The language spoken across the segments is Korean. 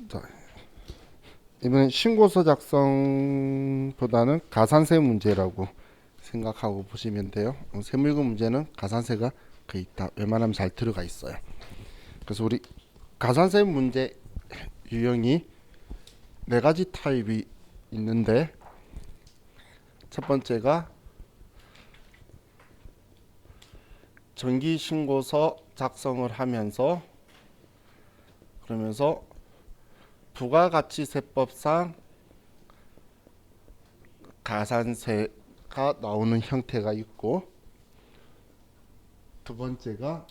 자, 이번엔 신고서 작성보다는 가산세 문제라고 생각하고 보시면 돼요. 세무이금 문제는 가산세가 거의 다 웬만하면 잘 들어가 있어요. 그래서 우리 가산세 문제 유형이 네 가지 타입이 있는데, 첫 번째가 정기신고서 작성을 하면서 그러면서 부가가치세법상 가산세가 나오는 형태가 있고, 두 번째가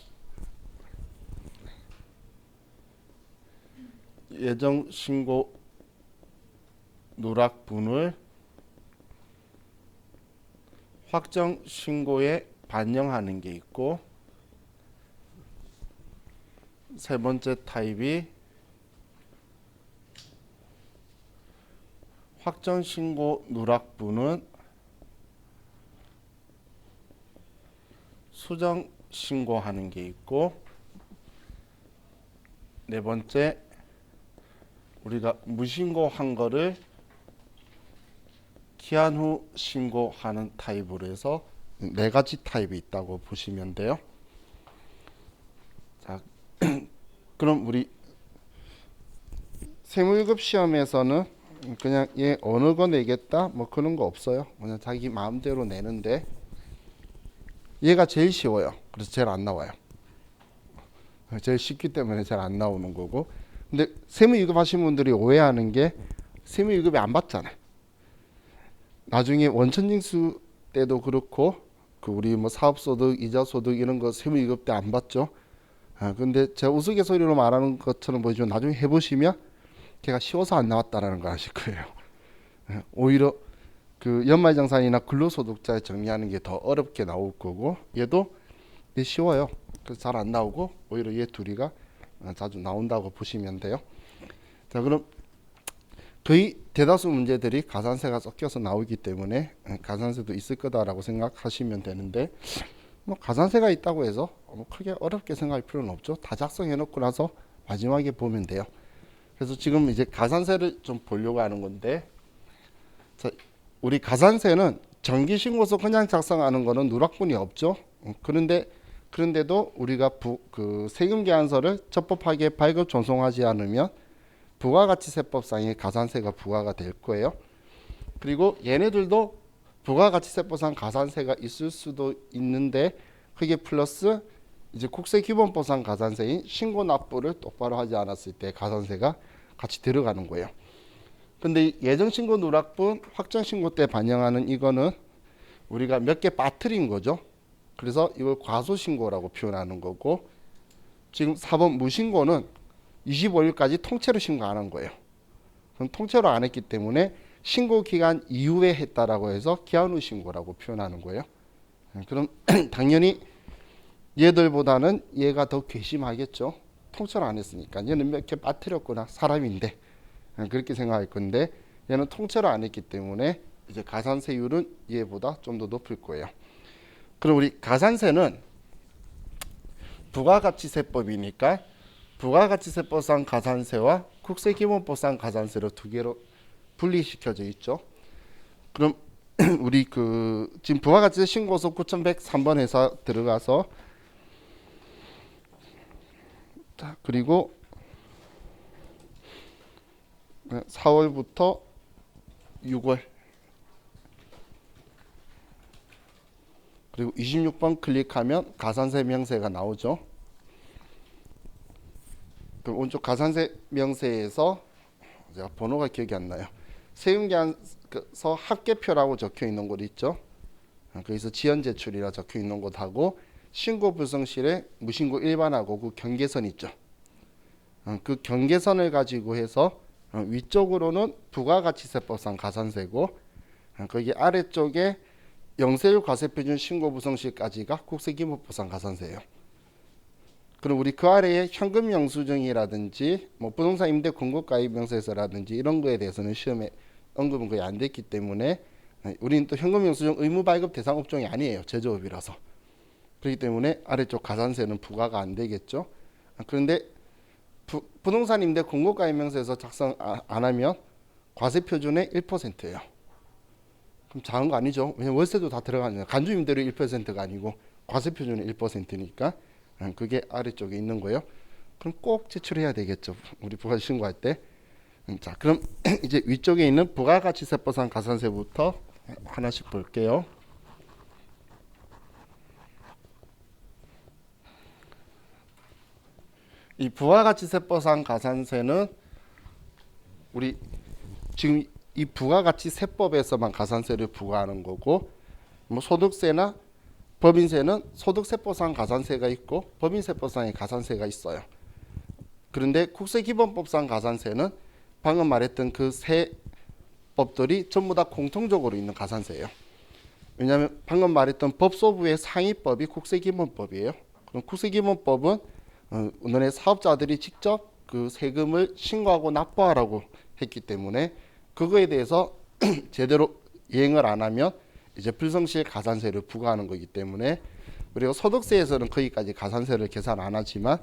예정신고 누락분을 확정신고에 반영하는 게 있고, 세 번째 타입이 확정신고 누락분은 수정신고하는 게 있고, 네 번째 우리가 무신고한 거를 기한 후 신고하는 타입으로 해서 네 가지 타입이 있다고 보시면 돼요. 자, 그럼 우리 세무일급 시험에서는 그냥 얘 어느 거 내겠다 뭐 그런 거 없어요. 그냥 자기 마음대로 내는데, 얘가 제일 쉬워요. 그래서 제일 안 나와요. 제일 쉽기 때문에 잘 안 나오는 거고. 근데 세무이급 하신 분들이 오해하는 게, 세무이급이 안 받잖아요. 나중에 원천징수 때도 그렇고, 그 우리 뭐 사업소득, 이자소득 이런 거 세무이급 때 안 받죠. 근데 제가 우스갯소리로 말하는 것처럼 보이지만 나중에 해보시면 걔가 쉬워서 안 나왔다라는 걸 아실 거예요. 오히려 그 연말정산이나 근로소득자 정리하는 게 더 어렵게 나올 거고, 얘도 쉬워요. 그래서 잘 안 나오고 오히려 얘 둘이가 자주 나온다고 보시면 돼요. 자, 그럼 거의 대다수 문제들이 가산세가 섞여서 나오기 때문에 가산세도 있을 거다라고 생각하시면 되는데, 뭐 가산세가 있다고 해서 뭐 크게 어렵게 생각할 필요는 없죠. 다 작성해 놓고 나서 마지막에 보면 돼요. 그래서 지금 이제 가산세를 좀 보려고 하는 건데, 자, 우리 가산세는 정기신고서 그냥 작성하는 거는 누락분이 없죠. 그런데도 우리가 그 세금계산서를 적법하게 발급 전송하지 않으면 부가가치세법상의 가산세가 부과가 될 거예요. 그리고 얘네들도 부가가치세법상 가산세가 있을 수도 있는데, 그게 플러스 이제 국세기본법상 가산세인 신고납부를 똑바로 하지 않았을 때 가산세가 같이 들어가는 거예요. 근데 예정신고 누락분 확정신고 때 반영하는 이거는 우리가 몇 개 빠뜨린 거죠. 그래서 이걸 과소신고라고 표현하는 거고, 지금 4번 무신고는 25일까지 통째로 신고 안 한 거예요. 그럼 통째로 안 했기 때문에 신고 기간 이후에 했다라고 해서 기한 후 신고라고 표현하는 거예요. 그럼 당연히 얘들보다는 얘가 더 괘씸하겠죠. 통째로 안 했으니까. 얘는 몇 개 빠뜨렸구나, 사람인데, 그렇게 생각할 건데, 얘는 통째로 안 했기 때문에 이제 가산세율은 얘보다 좀 더 높을 거예요. 그럼 우리 가산세는 부가가치세법이니까 부가가치세법상 가산세와 국세기본법상 가산세로 두 개로 분리시켜져 있죠. 그럼 우리 그 지금 부가가치세 신고서 9103번 해서 들어가서, 자, 그리고 4월부터 6월, 그리고 26번 클릭하면 가산세 명세가 나오죠. 그럼 오른쪽 가산세 명세에서, 제가 번호가 기억이 안 나요. 세금계산서 합계표라고 적혀 있는 곳 있죠. 거기서 지연 제출이라 적혀 있는 곳하고 신고 불성실에 무신고 일반하고 그 경계선 있죠. 그 경계선을 가지고 해서 위쪽으로는 부가가치세법상 가산세고, 거기 아래쪽에 영세율 과세표준 신고 불성실까지가 국세기본법상 가산세예요. 그럼 우리 그 아래에 현금 영수증이라든지 뭐 부동산 임대 공급가입 명세서라든지 이런 거에 대해서는 시험에 언급은 거의 안 됐기 때문에, 우리는 또 현금 영수증 의무 발급 대상 업종이 아니에요. 제조업이라서. 그렇기 때문에 아래쪽 가산세는 부과가 안 되겠죠. 그런데 부동산 임대 공고가입명서에서 작성 안 하면 과세 표준의 1%예요. 그럼 작은 거 아니죠? 왜냐면 월세도 다 들어가는 간주 임대료 1%가 아니고 과세 표준의 1%니까 그게 아래쪽에 있는 거예요. 그럼 꼭 제출해야 되겠죠. 우리 부가세 신고할 때. 자, 그럼 이제 위쪽에 있는 부가가치세법상 가산세부터 하나씩 볼게요. 이 부가가치세법상 가산세는 우리 지금 이 부가가치세법에서만 가산세를 부과하는 거고, 뭐 소득세나 법인세는 소득세법상 가산세가 있고 법인세법상의 가산세가 있어요. 그런데 국세기본법상 가산세는 방금 말했던 그 세 법들이 전부 다 공통적으로 있는 가산세예요. 왜냐하면 방금 말했던 법소부의 상위법이 국세기본법이에요. 그럼 국세기본법은 너네 사업자들이 직접 그 세금을 신고하고 납부하라고 했기 때문에 그거에 대해서 제대로 이행을 안 하면 이제 불성실 가산세를 부과하는 거기 때문에, 그리고 소득세에서는 거기까지 가산세를 계산 안 하지만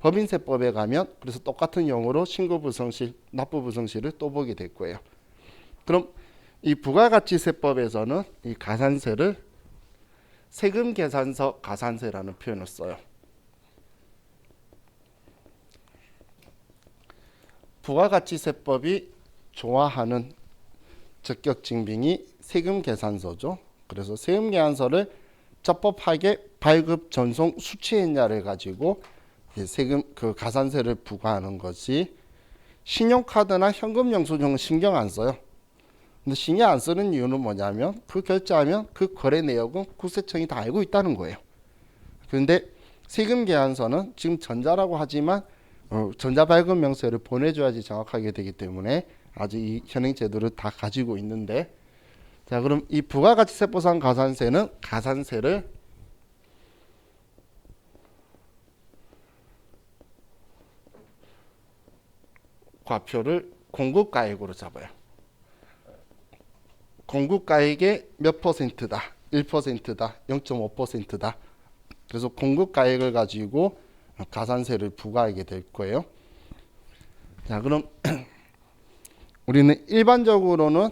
법인세법에 가면 그래서 똑같은 용어로 신고불성실, 납부불성실을 또 보게 될 거예요. 그럼 이 부가가치세법에서는 이 가산세를 세금계산서 가산세라는 표현을 써요. 부가가치세법이 좋아하는 적격증빙이 세금계산서죠. 그래서 세금계산서를 적법하게 발급, 전송, 수취했냐를 가지고 세금 그 가산세를 부과하는 것이, 신용카드나 현금 영수증은 신경 안 써요. 근데 신경 안 쓰는 이유는 뭐냐면 그 결제하면 그 거래 내역은 국세청이 다 알고 있다는 거예요. 그런데 세금계산서는 지금 전자라고 하지만 전자발급 명세를 보내줘야지 정확하게 되기 때문에 아직 이 현행제도를 다 가지고 있는데, 자, 그럼 이 부가가치세법상 가산세는 가산세를 과표를 공급가액으로 잡아요. 공급가액의 몇 퍼센트다, 1%다, 0.5%다. 그래서 공급가액을 가지고 가산세를 부과하게 될 거예요. 자, 그럼 우리는 일반적으로는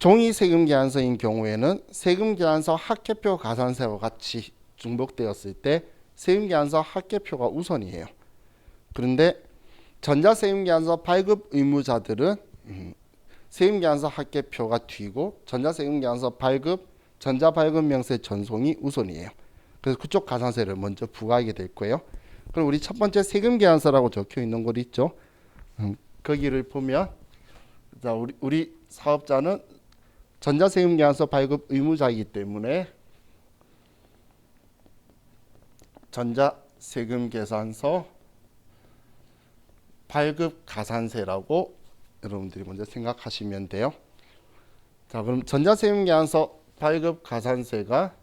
종이세금계산서인 경우에는 세금계산서 합계표 가산세와 같이 중복되었을 때 세금계산서 합계표가 우선이에요. 그런데 전자세금계산서 발급 의무자들은 세금계산서 합계표가 뒤고 전자세금계산서 발급, 전자발급명세 전송이 우선이에요. 그래서 그쪽 가산세를 먼저 부과하게 될 거예요. 그럼 우리 첫 번째 세금계산서라고 적혀 있는 곳 있죠. 거기를 보면, 자, 우리 사업자는 전자세금계산서 발급 의무자이기 때문에 전자세금계산서 발급 가산세라고 여러분들이 먼저 생각하시면 돼요. 자, 그럼 전자세금계산서 발급 가산세가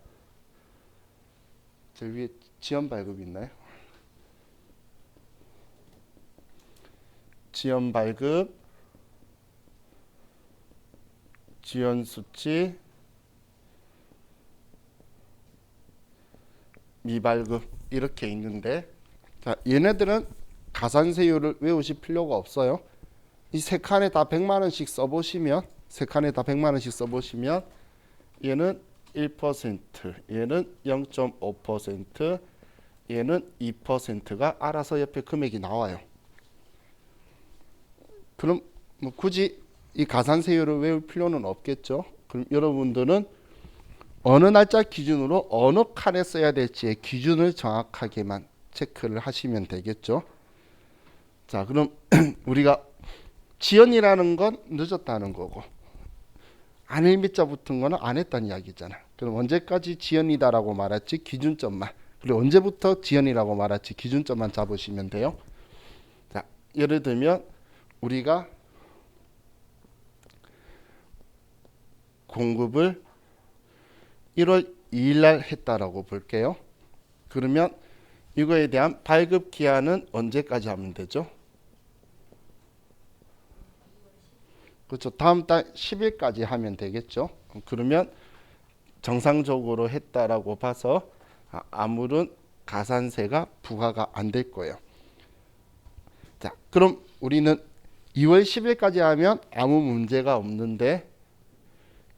저 위에 지연 발급이 있나요? 지연 발급, 지연 수치, 미발급 이렇게 있는데, 자, 얘네들은 가산세율을 외우실 필요가 없어요. 이 세 칸에 다 100만 원씩 써보시면, 세 칸에 다 100만 원씩 써보시면 얘는 1%, 얘는 0.5%, 얘는 2%가 알아서 옆에 금액이 나와요. 그럼 뭐 굳이 이 가산세율을 외울 필요는 없겠죠. 그럼 여러분들은 어느 날짜 기준으로 어느 칸에 써야 될지의 기준을 정확하게만 체크를 하시면 되겠죠. 자, 그럼 우리가 지연이라는 건 늦었다는 거고 안일 밑자 붙은 거는 안 했다는 이야기잖아. 그럼 언제까지 지연이다라고 말할지 기준점만, 그리고 언제부터 지연이라고 말할지 기준점만 잡으시면 돼요. 자, 예를 들면 우리가 공급을 1월 2일 날 했다라고 볼게요. 그러면 이거에 대한 발급 기한은 언제까지 하면 되죠? 그렇죠. 다음 달 10일까지 하면 되겠죠. 그러면 정상적으로 했다라고 봐서 아무런 가산세가 부과가 안 될 거예요. 자, 그럼 우리는 2월 10일까지 하면 아무 문제가 없는데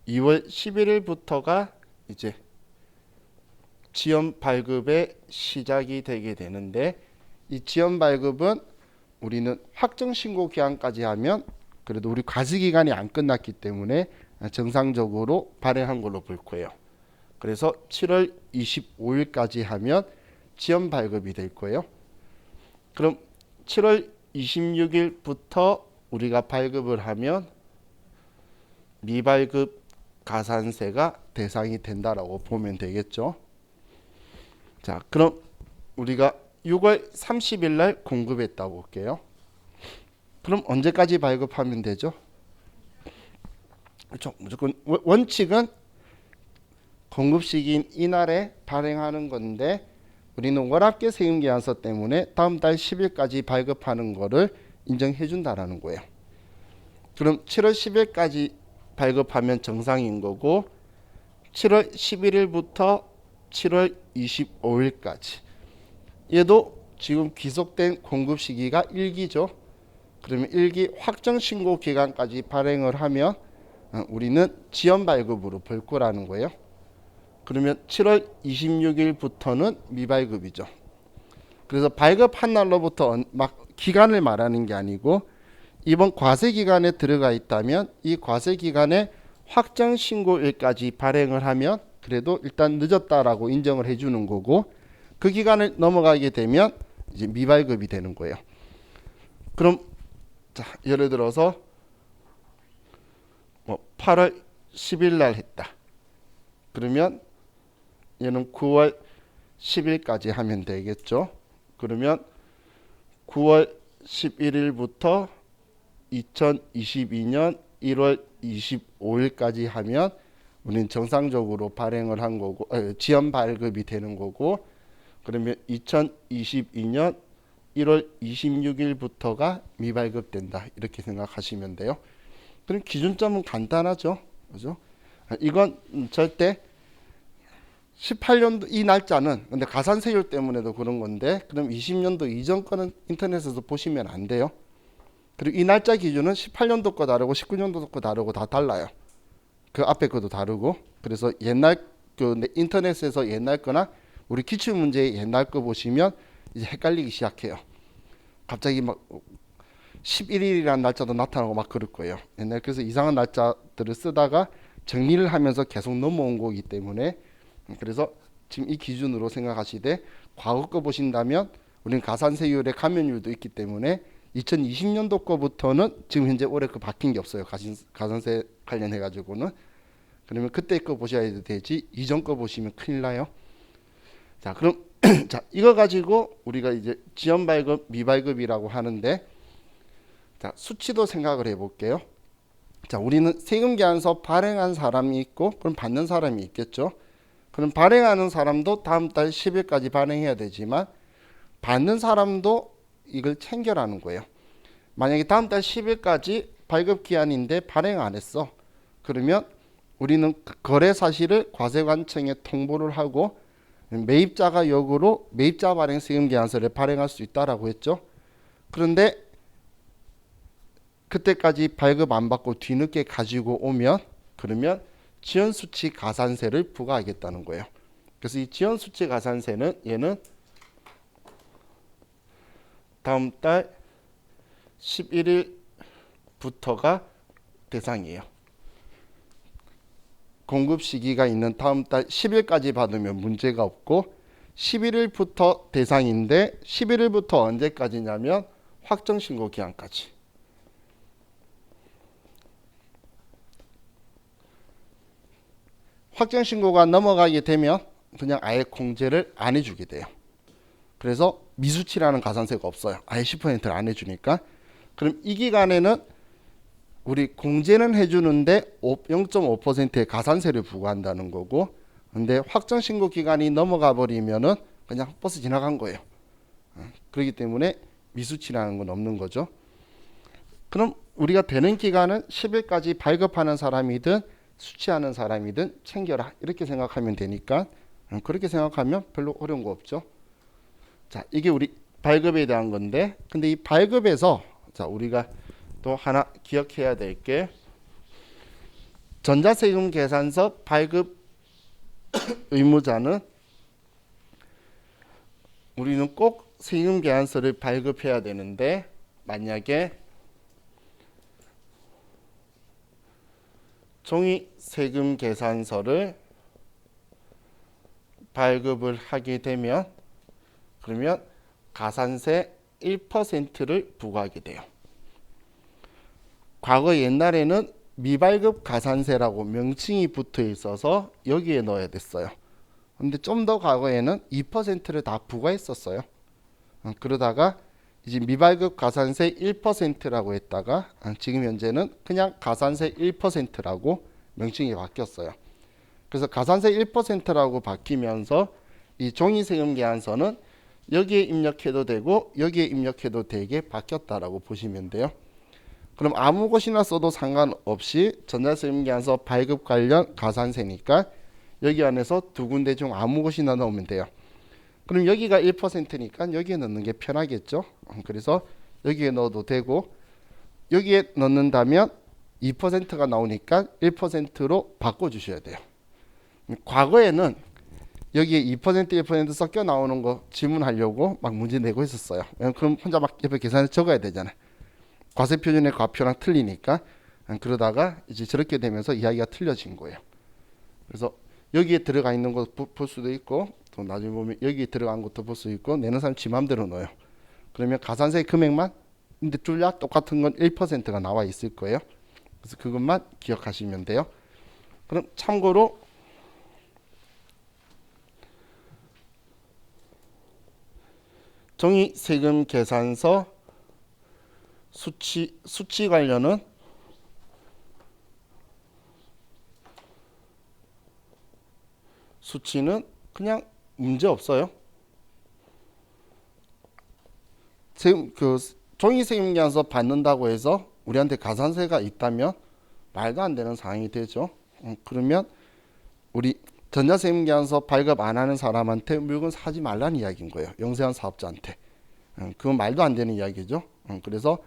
2월 11일부터가 이제 지연 발급의 시작이 되게 되는데 이 지연 발급은 우리는 확정 신고 기한까지 하면 그래도 우리 과세 기간이 안 끝났기 때문에 정상적으로 발행한 걸로 볼 거예요. 그래서 7월 25일까지 하면 지연 발급이 될 거예요. 그럼 7월 26일부터 우리가 발급을 하면 미발급 가산세가 대상이 된다라고 보면 되겠죠. 자, 그럼 우리가 6월 30일 날 공급했다고 볼게요. 그럼 언제까지 발급하면 되죠? 그렇죠. 무조건 원칙은 공급 시기인 이날에 발행하는 건데 우리는 월합계 세금계산서 때문에 다음 달 10일까지 발급하는 거를 인정해 준다라는 거예요. 그럼 7월 10일까지 발급하면 정상인 거고 7월 11일부터 7월 25일까지 얘도 지금 귀속된 공급 시기가 1기죠. 그러면 1기 확정 신고 기간까지 발행을 하면 우리는 지연 발급으로 볼 거라는 거예요. 그러면 7월 26일부터는 미발급이죠. 그래서 발급한 날로부터 막 기간을 말하는 게 아니고 이번 과세 기간에 들어가 있다면 이 과세 기간에 확정 신고일까지 발행을 하면 그래도 일단 늦었다라고 인정을 해주는 거고 그 기간을 넘어가게 되면 이제 미발급이 되는 거예요. 그럼 자, 예를 들어서 뭐 8월 10일 날 했다. 그러면 얘는 9월 10일까지 하면 되겠죠. 그러면 9월 11일부터 2022년 1월 25일까지 하면 우리는 정상적으로 발행을 한 거고 지연 발급이 되는 거고 그러면 2022년 1월 26일부터가 미발급된다 이렇게 생각하시면 돼요. 그럼 기준점은 간단하죠, 그죠? 이건 절대 18년도 이 날짜는 근데 가산세율 때문에도 그런 건데 그럼 20년도 이전 거는 인터넷에서 보시면 안 돼요. 그리고 이 날짜 기준은 18년도 거 다르고 19년도 거 다르고 다 달라요. 그 앞에 것도 다르고 그래서 옛날 그 인터넷에서 옛날 거나 우리 기출문제의 옛날 거 보시면 이제 헷갈리기 시작해요. 갑자기 막 11일이라는 날짜도 나타나고 막 그럴 거예요. 옛날 그래서 이상한 날짜들을 쓰다가 정리를 하면서 계속 넘어온 거기 때문에 그래서 지금 이 기준으로 생각하시되 과거 거 보신다면 우리는 가산세율의 감면율도 있기 때문에 2020년도 거부터는 지금 현재 올해 거 바뀐 게 없어요. 가산세 관련해 가지고는. 그러면 그때 거 보셔야 되지 이전 거 보시면 큰일 나요. 자, 그럼 자, 이거 가지고 우리가 이제 지연 발급, 미발급이라고 하는데 자, 수치도 생각을 해 볼게요. 자, 우리는 세금계산서 발행한 사람이 있고 그럼 받는 사람이 있겠죠. 그럼 발행하는 사람도 다음 달 10일까지 발행해야 되지만 받는 사람도 이걸 챙겨라는 거예요. 만약에 다음 달 10일까지 발급 기한인데 발행 안 했어. 그러면 우리는 거래 사실을 과세관청에 통보를 하고 매입자가 역으로 매입자 발행 세금계산서를 발행할 수 있다라고 했죠. 그런데 그때까지 발급 안 받고 뒤늦게 가지고 오면 그러면 지연수치 가산세를 부과하겠다는 거예요. 그래서 이 지연수치 가산세는 얘는 다음 달 11일부터가 대상이에요. 공급 시기가 있는 다음 달 10일까지 받으면 문제가 없고 11일부터 대상인데 11일부터 언제까지냐면 확정신고 기한까지. 확정신고가 넘어가게 되면 그냥 아예 공제를 안 해주게 돼요. 그래서 미수치라는 가산세가 없어요. 아예 10%를 안 해주니까. 그럼 이 기간에는 우리 공제는 해주는데 0.5%의 가산세를 부과한다는 거고 근데 확정신고 기간이 넘어가 버리면은 그냥 버스 지나간 거예요. 그렇기 때문에 미수치라는 건 없는 거죠. 그럼 우리가 되는 기간은 10일까지 발급하는 사람이든 수취하는 사람이든 챙겨라 이렇게 생각하면 되니까 그렇게 생각하면 별로 어려운 거 없죠. 자, 이게 우리 발급에 대한 건데, 근데 이 발급에서 자 우리가 또 하나 기억해야 될 게 전자세금 계산서 발급 의무자는 우리는 꼭 세금 계산서를 발급해야 되는데, 만약에 종이 세금 계산서를 발급을 하게 되면 그러면 가산세 1%를 부과하게 돼요. 과거 옛날에는 미발급 가산세라고 명칭이 붙어 있어서 여기에 넣어야 됐어요. 근데 좀 더 과거에는 2%를 다 부과했었어요. 그러다가 이제 미발급 가산세 1%라고 했다가 지금 현재는 그냥 가산세 1%라고 명칭이 바뀌었어요. 그래서 가산세 1%라고 바뀌면서 이 종이세금 계산서는 여기에 입력해도 되고 여기에 입력해도 되게 바뀌었다라고 보시면 돼요. 그럼 아무 곳이나 써도 상관없이 전자세금 계산서 발급 관련 가산세니까 여기 안에서 두 군데 중 아무 곳이나 넣으면 돼요. 그럼 여기가 1%니까 여기에 넣는 게 편하겠죠. 그래서 여기에 넣어도 되고, 여기에 넣는다면 2%가 나오니까 1%로 바꿔주셔야 돼요. 과거에는 여기에 2% 1% 섞여 나오는 거 질문하려고 막 문제 내고 있었어요. 그럼 혼자 막 옆에 계산을 적어야 되잖아요. 과세표준의 과표랑 틀리니까. 그러다가 이제 저렇게 되면서 이야기가 틀려진 거예요. 그래서 여기에 들어가 있는 거 볼 수도 있고, 또 나중에 보면 여기에 들어간 것도 볼 수 있고, 내는 사람 지 맘대로 넣어요. 그러면 가산세 금액만, 근데 둘 다 똑같은 건 1%가 나와 있을 거예요. 그래서 그것만 기억하시면 돼요. 그럼 참고로 종이세금 계산서 수치 관련은 수치는 그냥 문제 없어요. 그 종이세금 계산서 받는다고 해서 우리한테 가산세가 있다면 말도 안 되는 상황이 되죠. 그러면 우리 전자세금 계산서 발급 안 하는 사람한테 물건 사지 말라는 이야기인 거예요. 영세한 사업자한테. 그건 말도 안 되는 이야기죠. 그래서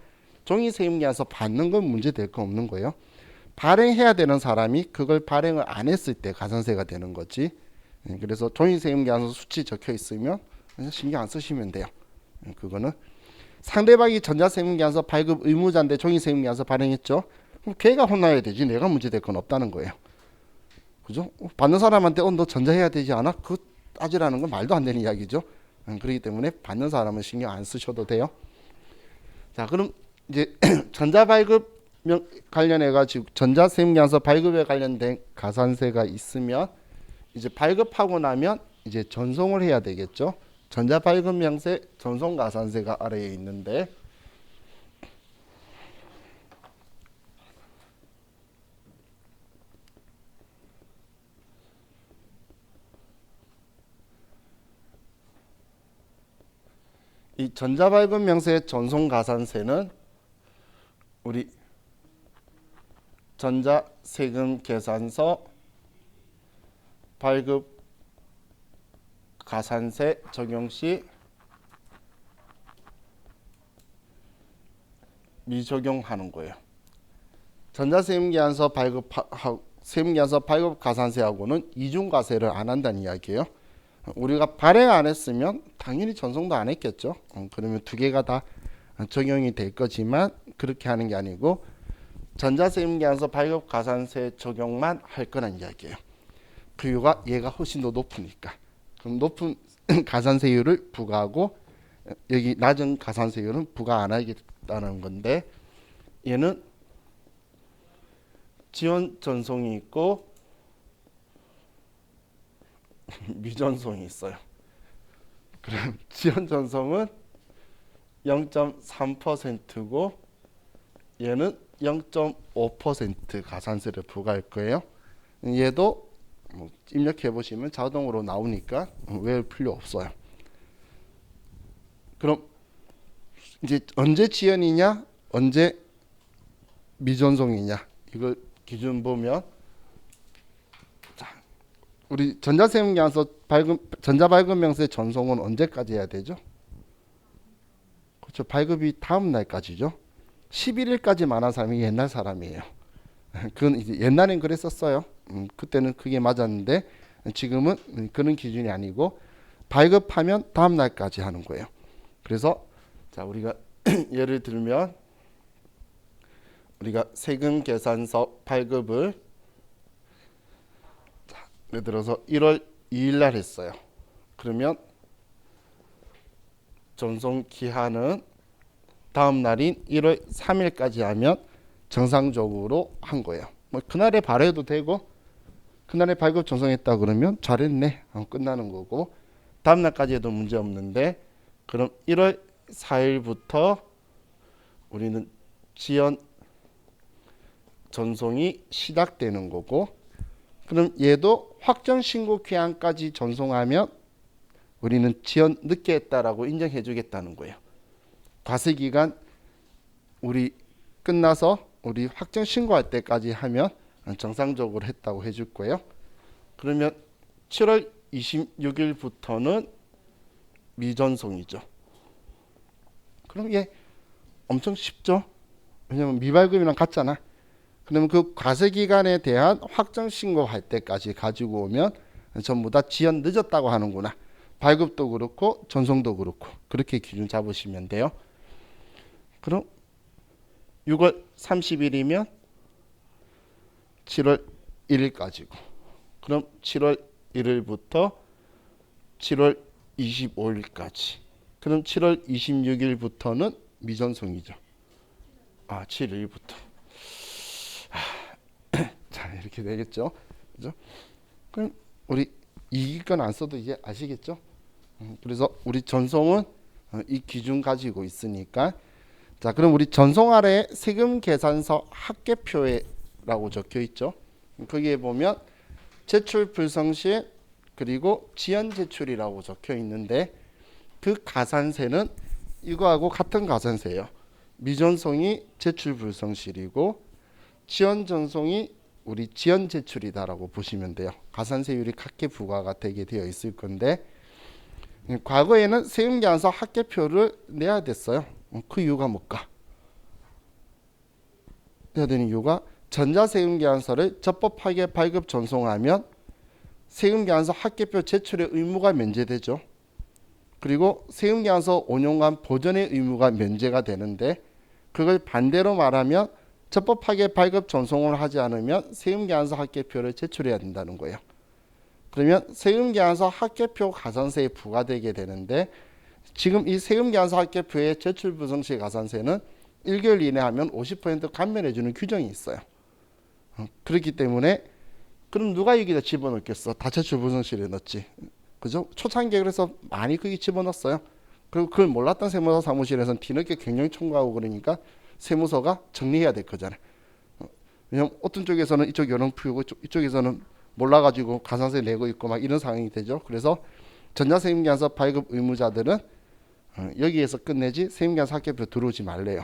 종이세금 계산서 받는 건 문제 될 거 없는 거예요. 발행해야 되는 사람이 그걸 발행을 안 했을 때 가산세가 되는 거지. 그래서 종이세금 계산서 수치 적혀 있으면 그냥 신경 안 쓰시면 돼요. 그거는 상대방이 전자세금 계산서 발급 의무자인데 종이세금 계산서 발행했죠. 그럼 걔가 혼나야 되지, 내가 문제 될 건 없다는 거예요. 그죠? 받는 사람한테 너 전자해야 되지 않아? 그거 따지라는 건 말도 안 되는 이야기죠. 그렇기 때문에 받는 사람은 신경 안 쓰셔도 돼요. 자, 그럼 이제 전자발급 관련해 가지고 전자세금 계산서 발급에 관련된 가산세가 있으면 이제 발급하고 나면 이제 전송을 해야 되겠죠. 전자발급 명세 전송가산세가 아래에 있는데, 이 전자발급 명세 전송가산세는 우리 전자세금 계산서 발급 가산세 적용 시 미적용하는 거예요. 전자세금 계산서 발급 세금 계산서 발급 가산세하고는 이중과세를 안 한다는 이야기예요. 우리가 발행 안 했으면 당연히 전송도 안 했겠죠. 그러면 두 개가 다 적용이 될 거지만 그렇게 하는 게 아니고 전자세금 계산서 발급 가산세 적용만 할 거란 이야기예요. 그 이유가 얘가 훨씬 더 높으니까. 그럼 높은 가산세율을 부과하고 여기 낮은 가산세율은 부과 안 하겠다는 건데, 얘는 지원 전송이 있고 미전송이 있어요. 그럼 지원 전송은 0.3%고 얘는 0.5% 가산세를 부과할 거예요. 얘도 입력해 보시면 자동으로 나오니까 외울 필요 없어요. 그럼 이제 언제 지연이냐, 언제 미전송이냐, 이걸 기준 보면, 자, 우리 전자세금 계산서 전자발급 명세 전송은 언제까지 해야 되죠? 그렇죠. 발급이 다음 날까지죠. 11일까지 한 사람이 옛날 사람이에요. 그건 이제 옛날엔 그랬었어요. 그때는 그게 맞았는데 지금은 그런 기준이 아니고 발급하면 다음 날까지 하는 거예요. 그래서 자 우리가 예를 들면 우리가 세금 계산서 발급을 예를 들어서 1월 2일 날 했어요. 그러면 전송 기한은 다음 날인 1월 3일까지 하면 정상적으로 한 거예요. 뭐 그날에 발해도 되고 그날에 발급 전송했다 그러면 잘했네 하고 끝나는 거고 다음 날까지 해도 문제 없는데 그럼 1월 4일부터 우리는 지연 전송이 시작되는 거고 그럼 얘도 확정 신고 기한까지 전송하면 우리는 지연 늦게 했다라고 인정해 주겠다는 거예요. 과세 기간 우리 끝나서 우리 확정 신고할 때까지 하면 정상적으로 했다고 해줄 거예요. 그러면 7월 26일부터는 미전송이죠. 그럼 얘 엄청 쉽죠. 왜냐면 미발급이랑 같잖아. 그러면 그 과세 기간에 대한 확정 신고할 때까지 가지고 오면 전부 다 지연 늦었다고 하는구나. 발급도 그렇고 전송도 그렇고 그렇게 기준 잡으시면 돼요. 그럼 6월 30일이면 7월 1일까지고 그럼 7월 1일부터 7월 25일까지 그럼 7월 26일부터는 미전송이죠. 7일부터 자 이렇게 되겠죠. 그죠? 그럼 우리 이건 안 써도 이제 아시겠죠? 그래서 우리 전송은 이 기준 가지고 있으니까 자 그럼 우리 전송 아래에 세금 계산서 합계표에라고 적혀 있죠. 거기에 보면 제출 불성시 그리고 지연 제출이라고 적혀 있는데 그 가산세는 이거하고 같은 가산세예요. 미전송이 제출 불성실이고 지연 전송이 우리 지연 제출이다라고 보시면 돼요. 가산세율이 같게 부과가 되게 되어 있을 건데 과거에는 세금계산서 합계표를 내야 됐어요. 그 이유가 뭘까? 내야 되는 이유가 전자세금계산서를 적법하게 발급 전송하면 세금계산서 합계표 제출의 의무가 면제되죠. 그리고 세금계산서 5년간 보존의 의무가 면제가 되는데 그걸 반대로 말하면 적법하게 발급 전송을 하지 않으면 세금계산서 합계표를 제출해야 된다는 거예요. 그러면 세금계산서 합계표 가산세에 부과되게 되는데 지금 이 세금계산서 합계표의 제출 불성시 가산세는 1개월 이내 하면 50% 감면해 주는 규정이 있어요. 그렇기 때문에 그럼 누가 여기다 집어넣겠어? 다 제출 불성시에 넣지. 그죠? 초창기에 그래서 많이 거기 집어넣었어요. 그리고 그걸 몰랐던 세무사 사무실에서는 뒤늦게 경영 청구하고 그러니까 세무서가 정리해야 될 거잖아요. 왜냐면 어떤 쪽에서는 이쪽 요령 풀고 이쪽에서는 몰라가지고 가산세 내고 있고 막 이런 상황이 되죠. 그래서 전자세금계산서 발급 의무자들은 여기에서 끝내지 세금계산서 합계표 들어오지 말래요.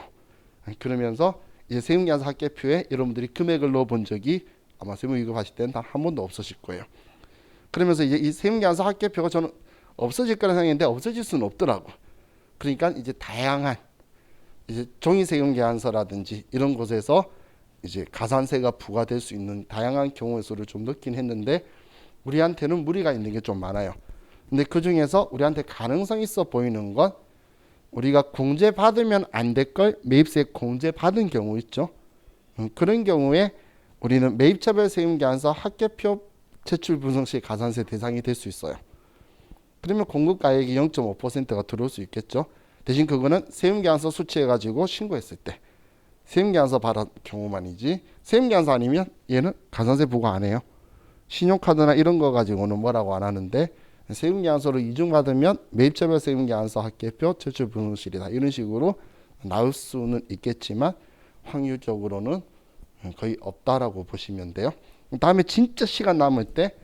그러면서 이제 세금계산서 합계표에 여러분들이 금액을 넣어본 적이 아마 세무위급 하실 때는 단 한 번도 없으실 거예요. 그러면서 이제 이 세금계산서 합계표가 저는 없어질 거라 생각했는데 없어질 수는 없더라고. 그러니까 이제 다양한 이제 종이세금계산서라든지 이런 곳에서 이제 가산세가 부과될 수 있는 다양한 경우의 수를 좀 넣긴 했는데 우리한테는 무리가 있는 게 좀 많아요. 근데 그 중에서 우리한테 가능성 있어 보이는 건 우리가 공제 받으면 안 될 걸 매입세 공제 받은 경우 있죠. 그런 경우에 우리는 매입차별 세금계산서 합계표 제출 분성시 가산세 대상이 될 수 있어요. 그러면 공급가액이 0.5%가 들어올 수 있겠죠. 대신 그거는 세금계산서 수취해가지고 신고했을 때 세금계산서 받은 경우만이지 세금계산서 아니면 얘는 가산세 부과 안 해요. 신용카드나 이런 거 가지고는 뭐라고 안 하는데 세금계산서를 이중받으면 매입차별 세금계산서 합계표 제출 분성실이다 이런 식으로 나올 수는 있겠지만 확률적으로는 거의 없다라고 보시면 돼요. 다음에 진짜 시간 남을 때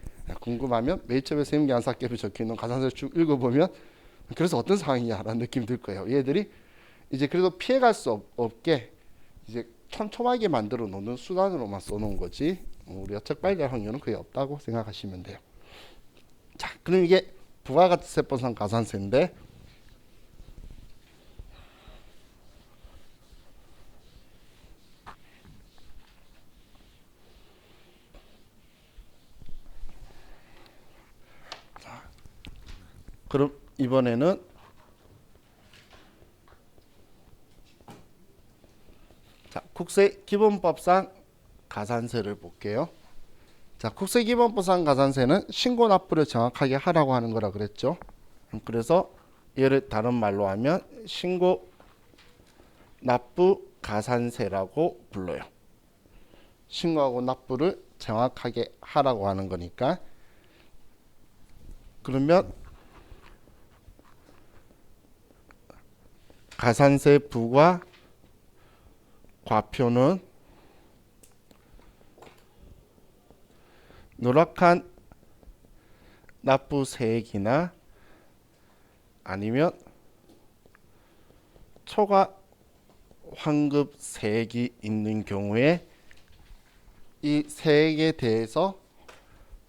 궁금하면 매입차별 세금계산서 합계표 적혀있는 가산세 쭉 읽어보면 그래서 어떤 상황이냐라는 느낌이 들 거예요. 얘들이 이제 그래도 피해갈 수 없게 이제 촘촘하게 만들어 놓는 수단으로만 써놓은 거지 우리가 적발될 확률은 거의 없다고 생각하시면 돼요. 자, 그럼 이게 부가가치세법상 가산세인데 그럼 이번에는 자, 국세기본법상 가산세를 볼게요. 자, 국세기본법상 가산세는 신고 납부를 정확하게 하라고 하는 거라 그랬죠. 그래서 얘를 다른 말로 하면 신고 납부 가산세라고 불러요. 신고하고 납부를 정확하게 하라고 하는 거니까. 그러면 가산세 부과 과표는 누락한 납부세액이나 아니면 초과 환급세액이 있는 경우에 이 세액에 대해서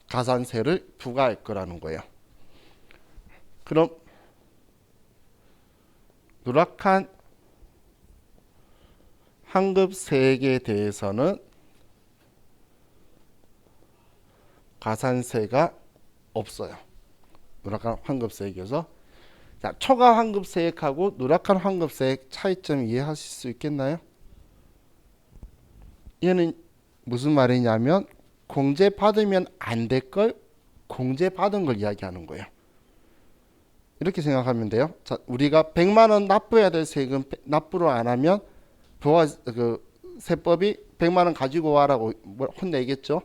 가산세를 부과할 거라는 거예요. 그럼 누락한 환급세액에 대해서는 가산세가 없어요. 누락한 환급세액이어서. 자, 초과 환급세액하고 누락한 환급세액 차이점 이해하실 수 있겠나요? 얘는 무슨 말이냐면 공제받으면 안 될 걸 공제받은 걸 이야기하는 거예요. 이렇게 생각하면 돼요. 자, 우리가 100만 원 납부해야 될 세금 납부를 안 하면 부가 세법이 100만 원 가지고 와라고 혼내겠죠.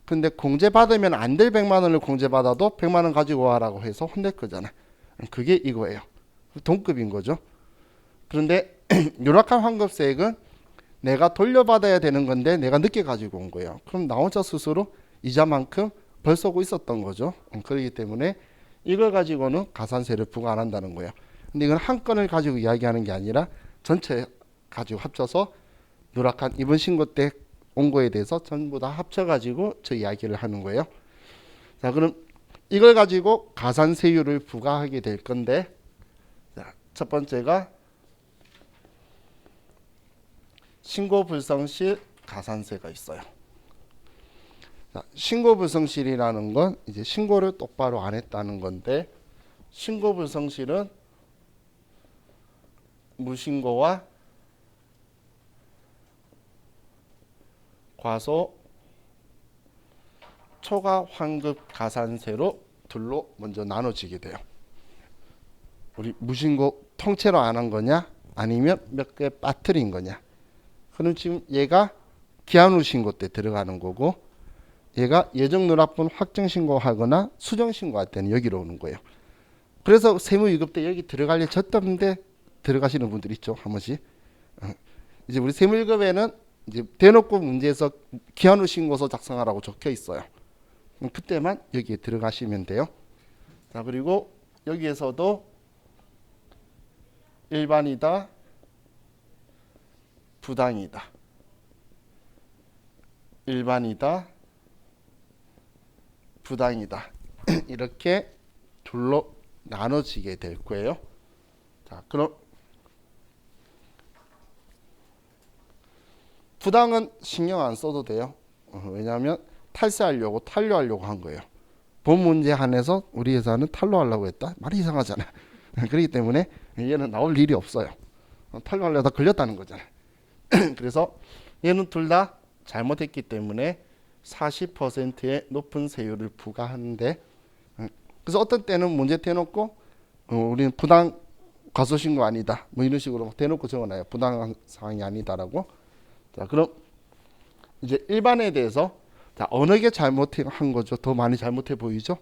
근데 공제받으면 안 될 100만 원을 공제받아도 100만 원 가지고 와라고 해서 혼낼 거잖아. 그게 이거예요. 동급인 거죠. 그런데 누락한 환급세액은 내가 돌려받아야 되는 건데 내가 늦게 가지고 온 거예요. 그럼 나 혼자 스스로 이자만큼 벌 쏘고 있었던 거죠. 그렇기 때문에 이걸 가지고는 가산세를 부과 안 한다는 거예요. 근데 이건 한 건을 가지고 이야기하는 게 아니라 전체 가지고 합쳐서 누락한 이번 신고 때 온 거에 대해서 전부 다 합쳐가지고 저 이야기를 하는 거예요. 자, 그럼 이걸 가지고 가산세율을 부과하게 될 건데, 자, 첫 번째가 신고불성실 가산세가 있어요. 자, 신고불성실이라는 건 이제 신고를 똑바로 안 했다는 건데, 신고불성실은 무신고와 과소 초과 환급 가산세로 둘로 먼저 나눠지게 돼요. 우리 무신고 통째로 안 한 거냐 아니면 몇 개 빠뜨린 거냐. 그럼 지금 얘가 기한 후 신고 때 들어가는 거고, 얘가 예정 누락분 확정 신고하거나 수정 신고할 때는 여기로 오는 거예요. 그래서 세무위급 때 여기 들어갈 일 절대 없는데 들어가시는 분들 있죠, 한 번씩. 이제 우리 세무위급에는 이제 대놓고 문제에서 기한 후 신고서 작성하라고 적혀 있어요. 그때만 여기에 들어가시면 돼요. 자, 그리고 여기에서도 일반이다, 부당이다, 일반이다, 부당이다 이렇게 둘로 나눠지게 될 거예요. 자, 그럼 부당은 신경 안 써도 돼요. 왜냐하면 탄료하려고 한 거예요. 본 문제 한해서 우리 회사는 탄로하려고 했다. 말이 이상하잖아. 그렇기 때문에 얘는 나올 일이 없어요. 탄로하려다 걸렸다는 거잖아요. 그래서 얘는 둘 다 잘못했기 때문에 40%의 높은 세율을 부과하는데, 그래서 어떤 때는 문제 대놓고 우리는 부당 과소신고 아니다 뭐 이런 식으로 대놓고 적어놔요. 부당한 상황이 아니다라고. 자, 그럼 이제 일반에 대해서 자, 어느 게 잘못한 거죠? 더 많이 잘못해 보이죠?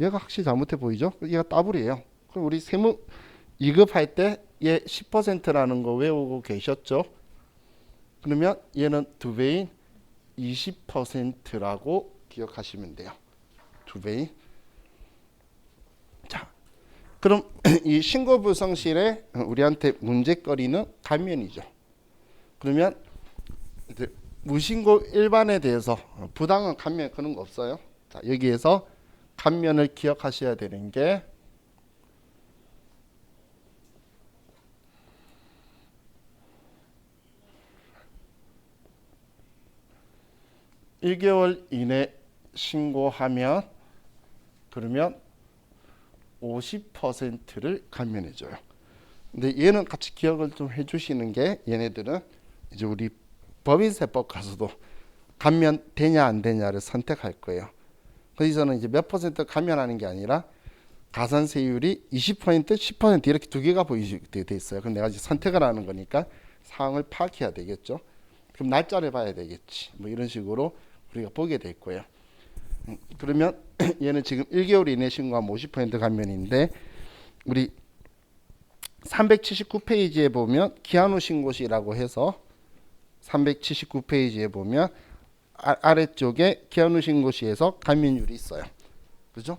얘가 확실히 잘못해 보이죠? 얘가 따블이에요. 그럼 우리 세무 2급 할 때 얘 10%라는 거 외우고 계셨죠? 그러면 얘는 2배인 20%라고 기억하시면 돼요. 2배인. 자, 그럼 이 신고불성실에 우리한테 문제거리는 감면이죠. 그러면 이제 무신고 일반에 대해서 부당한 감면 그런 거 없어요. 자, 여기에서 감면을 기억하셔야 되는 게 1개월 이내 신고하면 그러면 50%를 감면해줘요. 근데 얘는 같이 기억을 좀 해주시는 게 얘네들은 이제 우리 법인세법 가서도 감면되냐 안 되냐를 선택할 거예요. 거기서는 이제 몇 퍼센트 감면하는 게 아니라 가산세율이 20%, 10% 이렇게 두 개가 보이게 돼 있어요. 그럼 내가 이제 선택을 하는 거니까 상황을 파악해야 되겠죠. 그럼 날짜를 봐야 되겠지. 뭐 이런 식으로 우리가 보게 될 거예요. 그러면 얘는 지금 1개월 이내 신고하면 50% 감면인데 우리 379페이지에 보면 기한 후 신고시라고 해서 379페이지에 보면 아래쪽에 기한 후 신고시에서 감면율이 있어요. 그죠?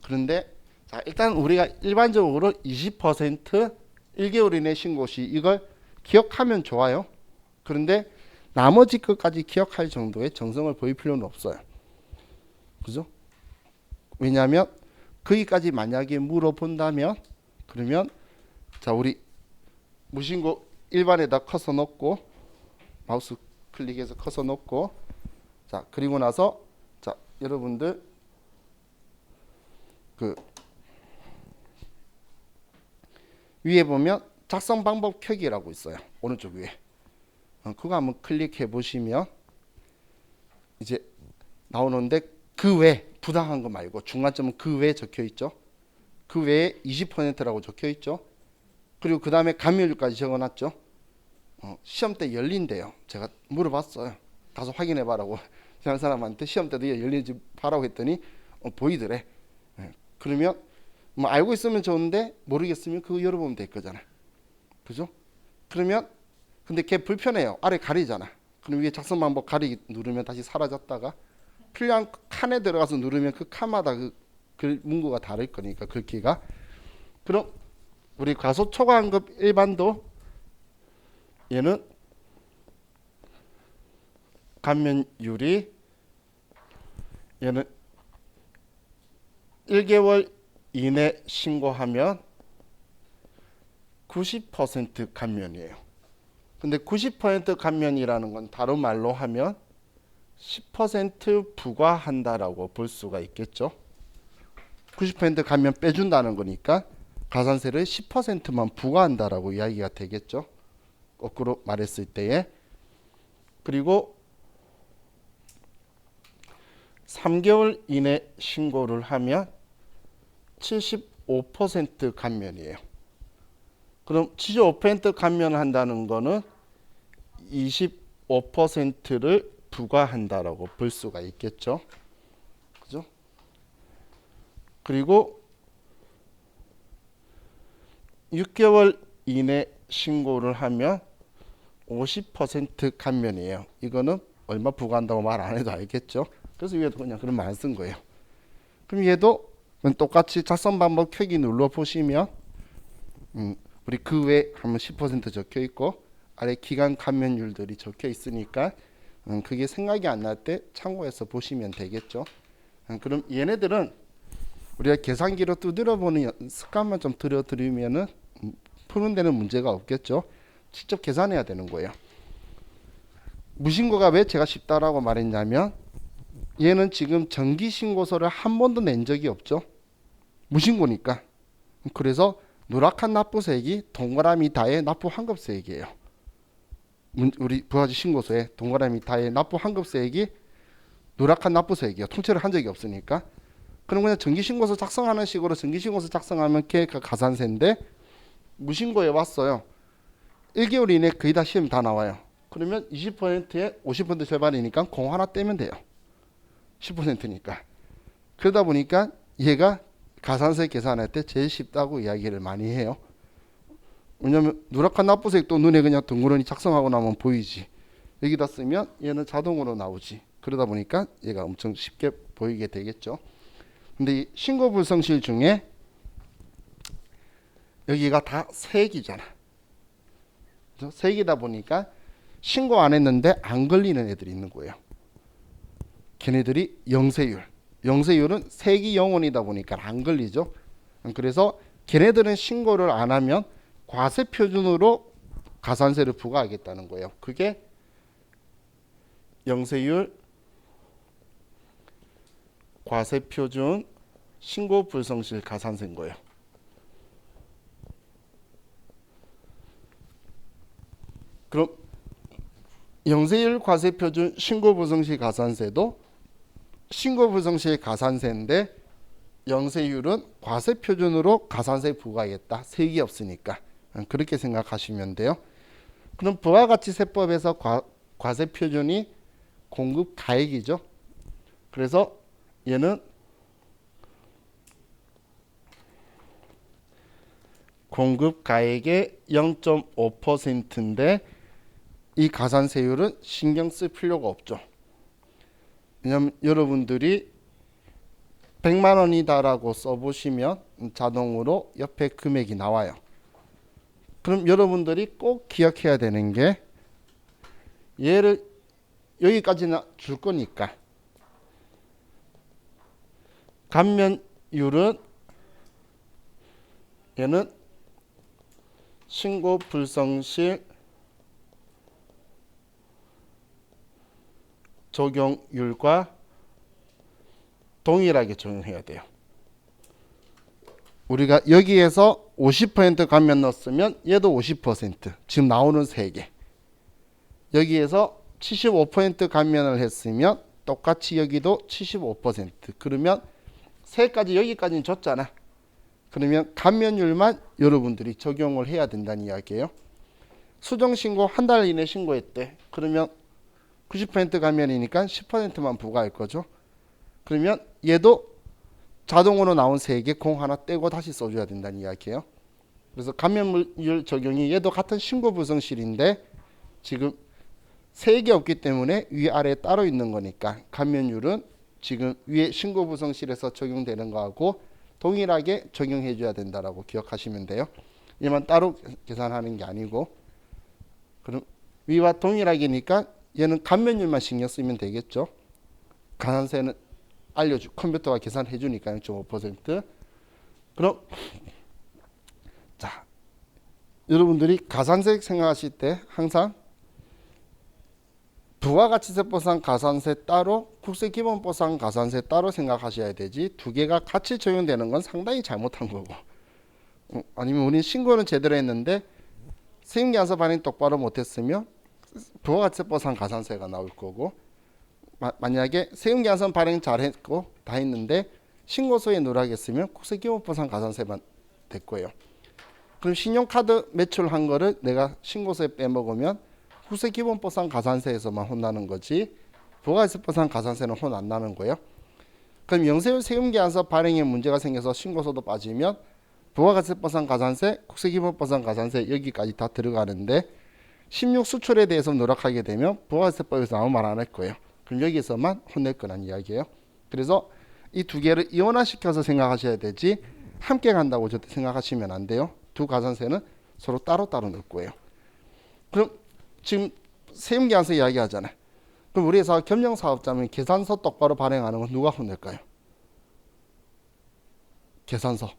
그런데 자, 일단 우리가 일반적으로 20% 1개월 이내 신고시 이걸 기억하면 좋아요. 그런데 나머지 것까지 기억할 정도의 정성을 보일 필요는 없어요. 그죠? 왜냐하면 거기까지 만약에 물어본다면 그러면 자 우리 무신고 일반에다 커서 놓고 마우스 클릭해서 커서 놓고 자 그리고 나서 자 여러분들 그 위에 보면 작성 방법 켜기라고 있어요. 오른쪽 위에 그거 한번 클릭해 보시면 이제 나오는데 그 외 부당한 거 말고 중간점은 그 외에 적혀 있죠. 그 외에 20%라고 적혀 있죠. 그리고 그 다음에 감면율까지 적어놨죠. 시험 때 열린대요. 제가 물어봤어요. 가서 확인해 봐라고 한 사람한테 시험 때도 열리는지 봐라고 했더니 보이더래. 그러면 뭐 알고 있으면 좋은데 모르겠으면 그거 열어보면 될 거잖아. 그죠? 그러면 근데 걔 불편해요. 아래 가리잖아. 그럼 위에 작성 방법 가리기 누르면 다시 사라졌다가 필요한 칸에 들어가서 누르면 그 칸마다 그 글 문구가 다를 거니까 글귀가. 그럼 우리 과소 초과환급 일반도 얘는 감면율이 얘는 1개월 이내 신고하면 90% 감면이에요. 근데 90% 감면이라는 건 다른 말로 하면 10% 부과한다라고 볼 수가 있겠죠. 90% 감면 빼준다는 거니까 가산세를 10%만 부과한다라고 이야기가 되겠죠. 거꾸로 말했을 때에. 그리고 3개월 이내 신고를 하면 75% 감면이에요. 그럼 75% 감면한다는 거는 25%를 부과한다라고 볼 수가 있겠죠. 그죠? 그리고 6개월 이내 신고를 하면 50% 감면이에요. 이거는 얼마 부과한다고 말 안 해도 알겠죠. 그래서 위에도 그냥 그런 말 안 쓴 거예요. 그럼 얘도 똑같이 작성 방법 켜기 눌러 보시면 우리 그 외에 하면 10% 적혀 있고 아래 기간 감면율들이 적혀 있으니까 그게 생각이 안 날 때 참고해서 보시면 되겠죠. 그럼 얘네들은 우리가 계산기로 두드려 보는 습관만 좀 들여드리면은 푸는 데는 문제가 없겠죠. 직접 계산해야 되는 거예요. 무신고가 왜 제가 쉽다라고 말했냐면 얘는 지금 정기신고서를 한 번도 낸 적이 없죠. 무신고니까. 그래서 누락한 납부세액이 동그라미 다의 납부환급세액이에요. 우리 부가세 신고서에 동그라미 다의 납부환급세액이 누락한 납부세액이에요. 통째로 한 적이 없으니까. 그럼 그냥 정기신고서 작성하는 식으로 정기신고서 작성하면 걔가 가산세인데 무신고에 왔어요. 1개월 이내 거의 다 시험 다 나와요. 그러면 20%에 50% 절반이니까 공 하나 떼면 돼요. 10%니까. 그러다 보니까 얘가 가산세 계산할 때 제일 쉽다고 이야기를 많이 해요. 왜냐면 누락한 납부세액도 눈에 그냥 덩그러니 작성하고 나면 보이지. 여기다 쓰면 얘는 자동으로 나오지. 그러다 보니까 얘가 엄청 쉽게 보이게 되겠죠. 근데 이 신고 불성실 중에 여기가 다 세액이잖아. 세액이다 보니까 신고 안 했는데 안 걸리는 애들이 있는 거예요. 걔네들이 영세율. 영세율은 세액이 0원이다 보니까 안 걸리죠. 그래서 걔네들은 신고를 안 하면 과세 표준으로 가산세를 부과하겠다는 거예요. 그게 영세율 과세 표준 신고 불성실 가산세인 거예요. 그럼 영세율 과세표준 신고 불성실 가산세도 신고 불성실 가산세인데 영세율은 과세표준으로 가산세 부과하겠다. 세액이 없으니까. 그렇게 생각하시면 돼요. 그럼 부가가치세법에서 과세표준이 공급가액이죠. 그래서 얘는 공급가액의 0.5%인데 이 가산세율은 신경 쓸 필요가 없죠. 왜냐하면 여러분들이 100만 원이다라고 써보시면 자동으로 옆에 금액이 나와요. 그럼 여러분들이 꼭 기억해야 되는 게 얘를 여기까지는 줄 거니까 감면율은 얘는 신고 불성실 적용율과 동일하게 적용해야 돼요. 우리가 여기에서 50% 감면 넣었으면 얘도 50%. 지금 나오는 3개. 여기에서 75% 감면을 했으면 똑같이 여기도 75%. 그러면 3가지 여기까지는 줬잖아. 그러면 감면율만 여러분들이 적용을 해야 된다는 이야기예요. 수정신고 한 달 이내 신고했대. 그러면 90% 감면이니까 10%만 부과할 거죠. 그러면 얘도 자동으로 나온 3개 공 하나 떼고 다시 써줘야 된다는 이야기예요. 그래서 감면율 적용이 얘도 같은 신고 불성실인데 지금 3개 없기 때문에 위아래 따로 있는 거니까 감면율은 지금 위에 신고 불성실에서 적용되는 거하고 동일하게 적용해 줘야 된다라고 기억하시면 돼요. 얘만 따로 계산하는 게 아니고 그럼 위와 동일하게니까 얘는 감면율만 신경 쓰면 되겠죠. 가산세는 컴퓨터가 계산해 주니까 0.5%. 그럼 자, 여러분들이 가산세 생각하실 때 항상 부가가치세법상 가산세 따로 국세기본법상 가산세 따로 생각하셔야 되지 두 개가 같이 적용되는 건 상당히 잘못한 거고 아니면 우리는 신고는 제대로 했는데 세금계산서 발행 똑바로 못했으면 부가가치세법상 가산세가 나올 거고 만약에 세금계산서 발행 잘했고 다 했는데 신고서에 누락했으면 국세기본법상 가산세만 될 거예요. 그럼 신용카드 매출한 거를 내가 신고서에 빼먹으면 국세기본법상 가산세에서만 혼나는 거지 부가가치세법상 가산세는 혼 안 나는 거예요. 그럼 영세율 세금계산서 발행에 문제가 생겨서 신고서도 빠지면 부가가치세법상 가산세, 국세기본법상 가산세 여기까지 다 들어가는데 16 수출에 대해서 누락하게 되면 부가가치세법에서 아무 말 안 할 거예요. 그럼 여기서만 혼낼 거란 이야기예요. 그래서 이 두 개를 이원화시켜서 생각하셔야 되지 함께 간다고 절대 생각하시면 안 돼요. 두 가산세는 서로 따로따로 넣을 거예요. 그럼 지금 세금계산서 이야기하잖아요. 그럼 우리 회사 겸용사업자면 계산서 똑바로 발행하는 건 누가 혼낼까요? 계산서.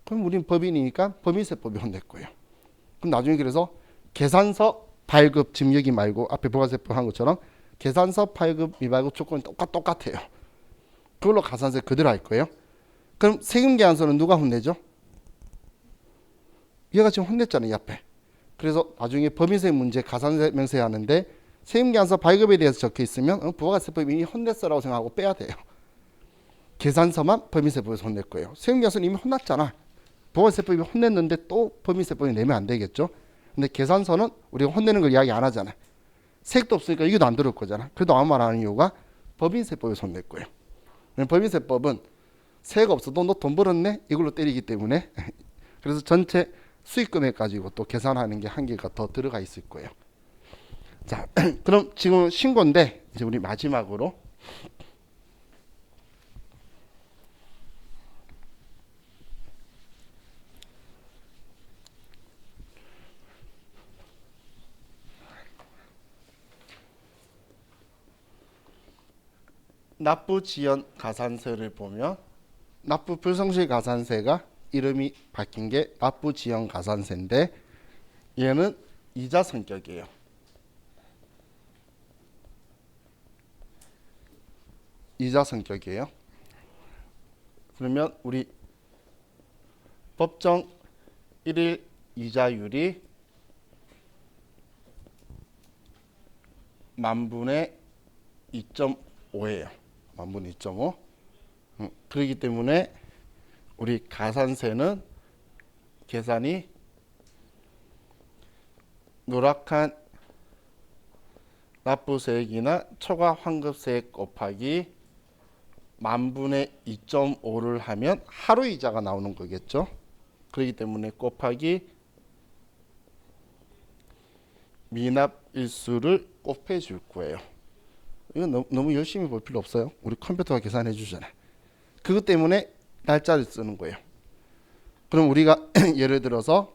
그럼 우린 법인이니까 법인세법이 혼낼 거예요. 그럼 나중에 그래서 계산서 발급 지금 여기 말고 앞에 부가세법 한 것처럼 계산서 발급 미발급 조건이 똑같아요. 그걸로 가산세 그대로 할 거예요. 그럼 세금계산서는 누가 혼내죠? 얘가 지금 혼냈잖아요. 이 앞에. 그래서 나중에 법인세 문제 가산세 명세하는데 세금계산서 발급에 대해서 적혀 있으면 부가세법이 이미 혼냈어라고 생각하고 빼야 돼요. 계산서만 법인세법에서 혼낼 거예요. 세금계산서는 이미 혼났잖아. 부가세법이 혼냈는데 또 법인세법이 내면 안 되겠죠. 근데 계산서는 우리가 혼내는 걸 이야기 안 하잖아. 세액도 없으니까 이게도 안 들어올 거잖아. 그래도 아무 말 안 하는 이유가 법인세법에서 혼낼 거예요. 법인세법은 세액 없어도 너 돈 벌었네? 이걸로 때리기 때문에 그래서 전체 수익금액 가지고 또 계산하는 게 한 개가 더 들어가 있을 거예요. 자, 그럼 지금 신고인데 이제 우리 마지막으로 납부지연 가산세를 보면 납부 불성실 가산세가 이름이 바뀐 게 납부지연 가산세인데 얘는 이자 성격이에요. 이자 성격이에요. 그러면 우리 법정 1일 이자율이 만분의 2.5예요. 만분의 2.5. 그렇기 때문에 우리 가산세는 계산이 누락한 납부세액이나 초과 환급세액 곱하기 만분의 2.5를 하면 하루 이자가 나오는 거겠죠. 그렇기 때문에 곱하기 미납일수를 곱해줄 거예요. 이건 너무 열심히 볼 필요 없어요. 우리 컴퓨터가 계산해 주잖아요. 그것 때문에 날짜를 쓰는 거예요. 그럼 우리가 예를 들어서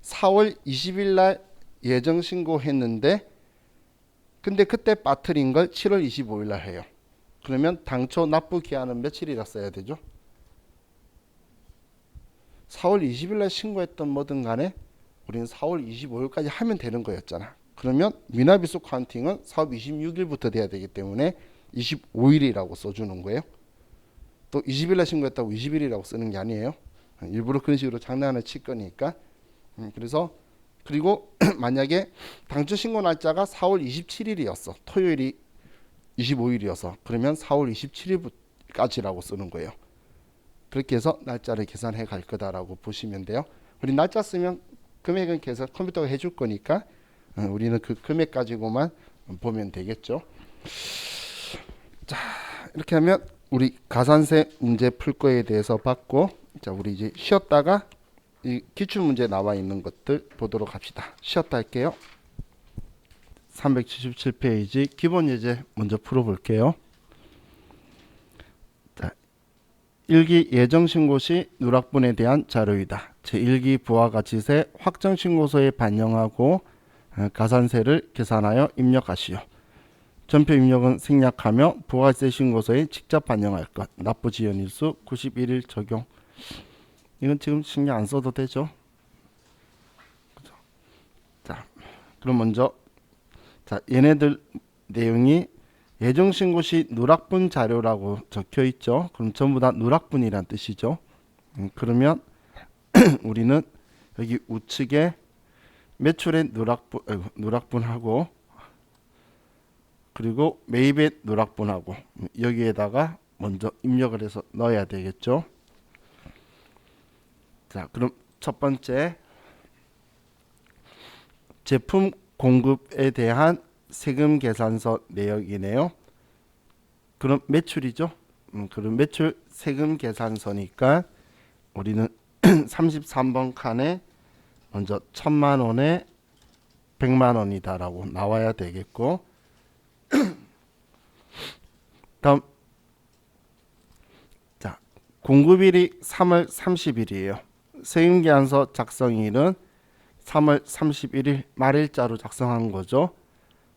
4월 20일 날 예정 신고했는데 근데 그때 빠뜨린 걸 7월 25일 날 해요. 그러면 당초 납부 기한은 며칠이라 써야 되죠? 4월 20일 날 신고했던 뭐든 간에 우리는 4월 25일까지 하면 되는 거였잖아. 그러면 미납일수 카운팅은 4월 26일부터 돼야 되기 때문에 25일이라고 써주는 거예요. 또 20일 날 신고했다고 20일이라고 쓰는 게 아니에요. 일부러 그런 식으로 장난을 칠 거니까. 그래서 그리고 만약에 당초 신고 날짜가 4월 27일이었어. 토요일이 25일이어서 그러면 4월 27일까지라고 쓰는 거예요. 그렇게 해서 날짜를 계산해 갈 거다라고 보시면 돼요. 우리 날짜 쓰면 금액은 계산 컴퓨터가 해줄 거니까 우리는 그 금액 가지고만 보면 되겠죠. 자, 이렇게 하면 우리 가산세 문제 풀 거에 대해서 봤고, 자, 우리 이제 쉬었다가 이 기출 문제 나와 있는 것들 보도록 합시다. 쉬었다 할게요. 377페이지 기본 예제 먼저 풀어볼게요. 자, 1기 예정신고 시 누락분에 대한 자료이다. 제1기 부가가치세 확정신고서에 반영하고 가산세를 계산하여 입력하시오. 전표 입력은 생략하며 부가세 신고서에 직접 반영할 것. 납부지연일수 91일 적용. 이건 지금 신경 안 써도 되죠? 그죠? 자, 그럼 먼저 자, 얘네들 내용이 예정신고 시 누락분 자료라고 적혀 있죠. 그럼 전부 다 누락분이란 뜻이죠. 그러면 우리는 여기 우측에 매출의 누락분하고 그리고 매입의 누락분하고 여기에다가 먼저 입력을 해서 넣어야 되겠죠. 자, 그럼 첫 번째 제품 공급에 대한 세금 계산서 내역이네요. 그럼 매출이죠. 그럼 매출 세금 계산서니까 우리는 33번 칸에 먼저 1000만 원에 100만 원이다라고 나와야 되겠고 다음 자, 공급일이 3월 30일이에요. 세금계산서 작성일은 3월 31일 말일자로 작성한 거죠.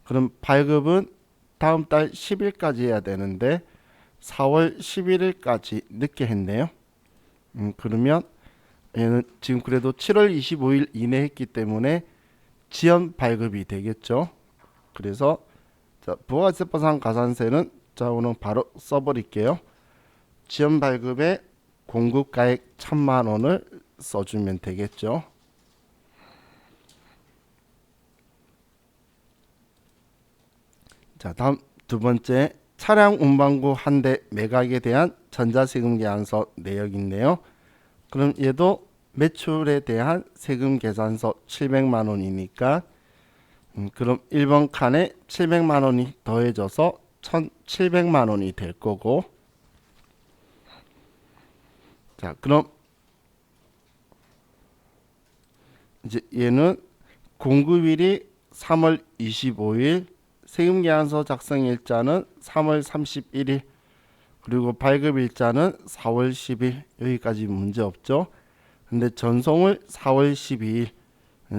그럼 발급은 다음 달 10일까지 해야 되는데 4월 11일까지 늦게 했네요. 그러면 얘는 지금 그래도 7월 25일 이내 했기 때문에 지연 발급이 되겠죠. 그래서 자, 부가세법상 가산세는 자, 오늘 바로 써버릴게요. 지연 발급에 공급가액 1000만 원을 써주면 되겠죠. 자, 다음 두 번째 차량 운반구 한 대 매각에 대한 전자세금 계산서 내역인데요. 그럼 얘도 매출에 대한 세금 계산서 700만 원이니까 그럼 1번 칸에 700만 원이 더해져서 1700만 원이 될 거고 자, 그럼 이제 얘는 공급일이 3월 25일 세금계산서 작성일자는 3월 31일 그리고 발급일자는 4월 10일 여기까지 문제 없죠. 근데 전송을 4월 12일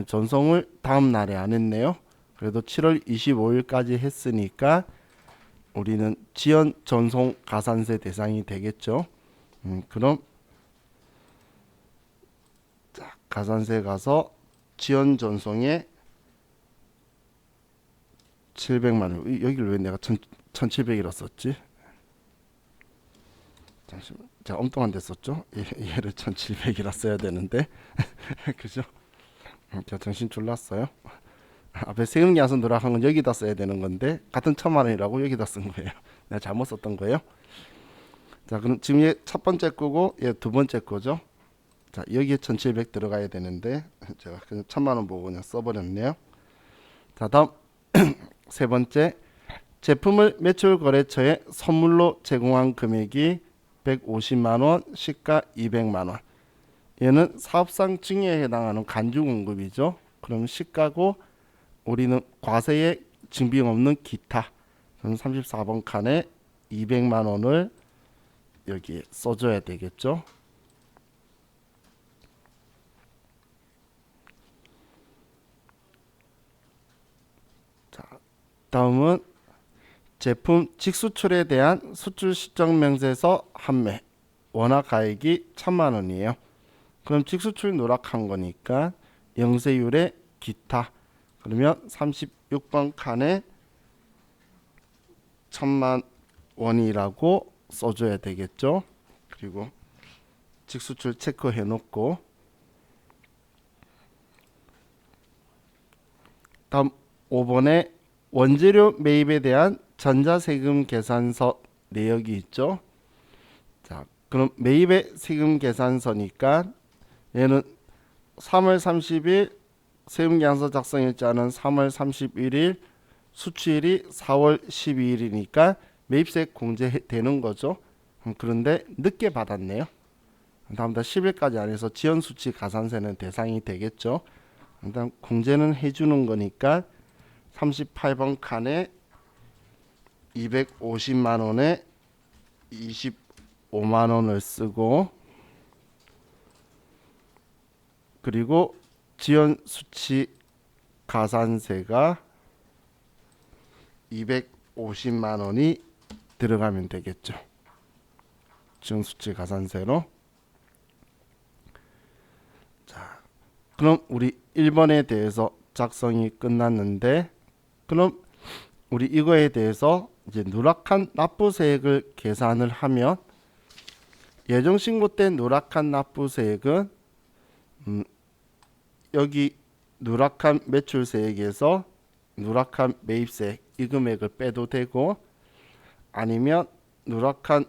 전송을 다음 날에 안 했네요. 그래도 7월 25일까지 했으니까 우리는 지연 전송 가산세 대상이 되겠죠. 그럼 자, 가산세 가서 지연 전송에 700만 원. 여기를 왜 내가 1700이라 썼지? 잠시만. 제가 엉뚱한 데 썼죠. 얘를 1700이라 써야 되는데 그죠? 제가 정신 졸랐어요. 앞에 세금계산서 누락한 건 여기다 써야 되는 건데 같은 1000만 원이라고 여기다 쓴 거예요. 내가 잘못 썼던 거예요. 자, 그럼 지금 얘 첫 번째 거고 얘 두 번째 거죠. 자, 여기에 1700 들어가야 되는데 제가 그냥 1000만 원 보고 그냥 써버렸네요. 자, 다음 세 번째, 제품을 매출 거래처에 선물로 제공한 금액이 150만 원, 시가 200만 원. 얘는 사업상 증여에 해당하는 간주 공급이죠. 그럼 시가고 우리는 과세에 증빙 없는 기타. 그럼 34번 칸에 200만 원을 여기에 써줘야 되겠죠. 자, 다음은 제품 직수출에 대한 수출 시정 명세서 판매 원화가액이 1000만 원이에요. 그럼 직수출 누락한 거니까 영세율의 기타. 그러면 36번 칸에 1000만 원이라고 써줘야 되겠죠. 그리고 직수출 체크해 놓고 다음 5번에 원재료 매입에 대한 전자세금 계산서 내역이 있죠. 자, 그럼 매입의 세금 계산서니까 얘는 3월 30일 세금계산서 작성일자는 3월 31일 수취일이 4월 12일이니까 매입세 공제되는 거죠. 그런데 늦게 받았네요. 다음부터 10일까지 안 해서 지연수취 가산세는 대상이 되겠죠. 일단 공제는 해주는 거니까 38번 칸에 250만 원에 25만 원을 쓰고 그리고 지연수취 가산세가 250만 원이 들어가면 되겠죠. 지연수취 가산세로. 자, 그럼 우리 1번에 대해서 작성이 끝났는데 그럼 우리 이거에 대해서 이제 누락한 납부세액을 계산을 하면 예정신고 때 누락한 납부세액은 여기 누락한 매출세액에서 누락한 매입세액 이 금액을 빼도 되고 아니면 누락한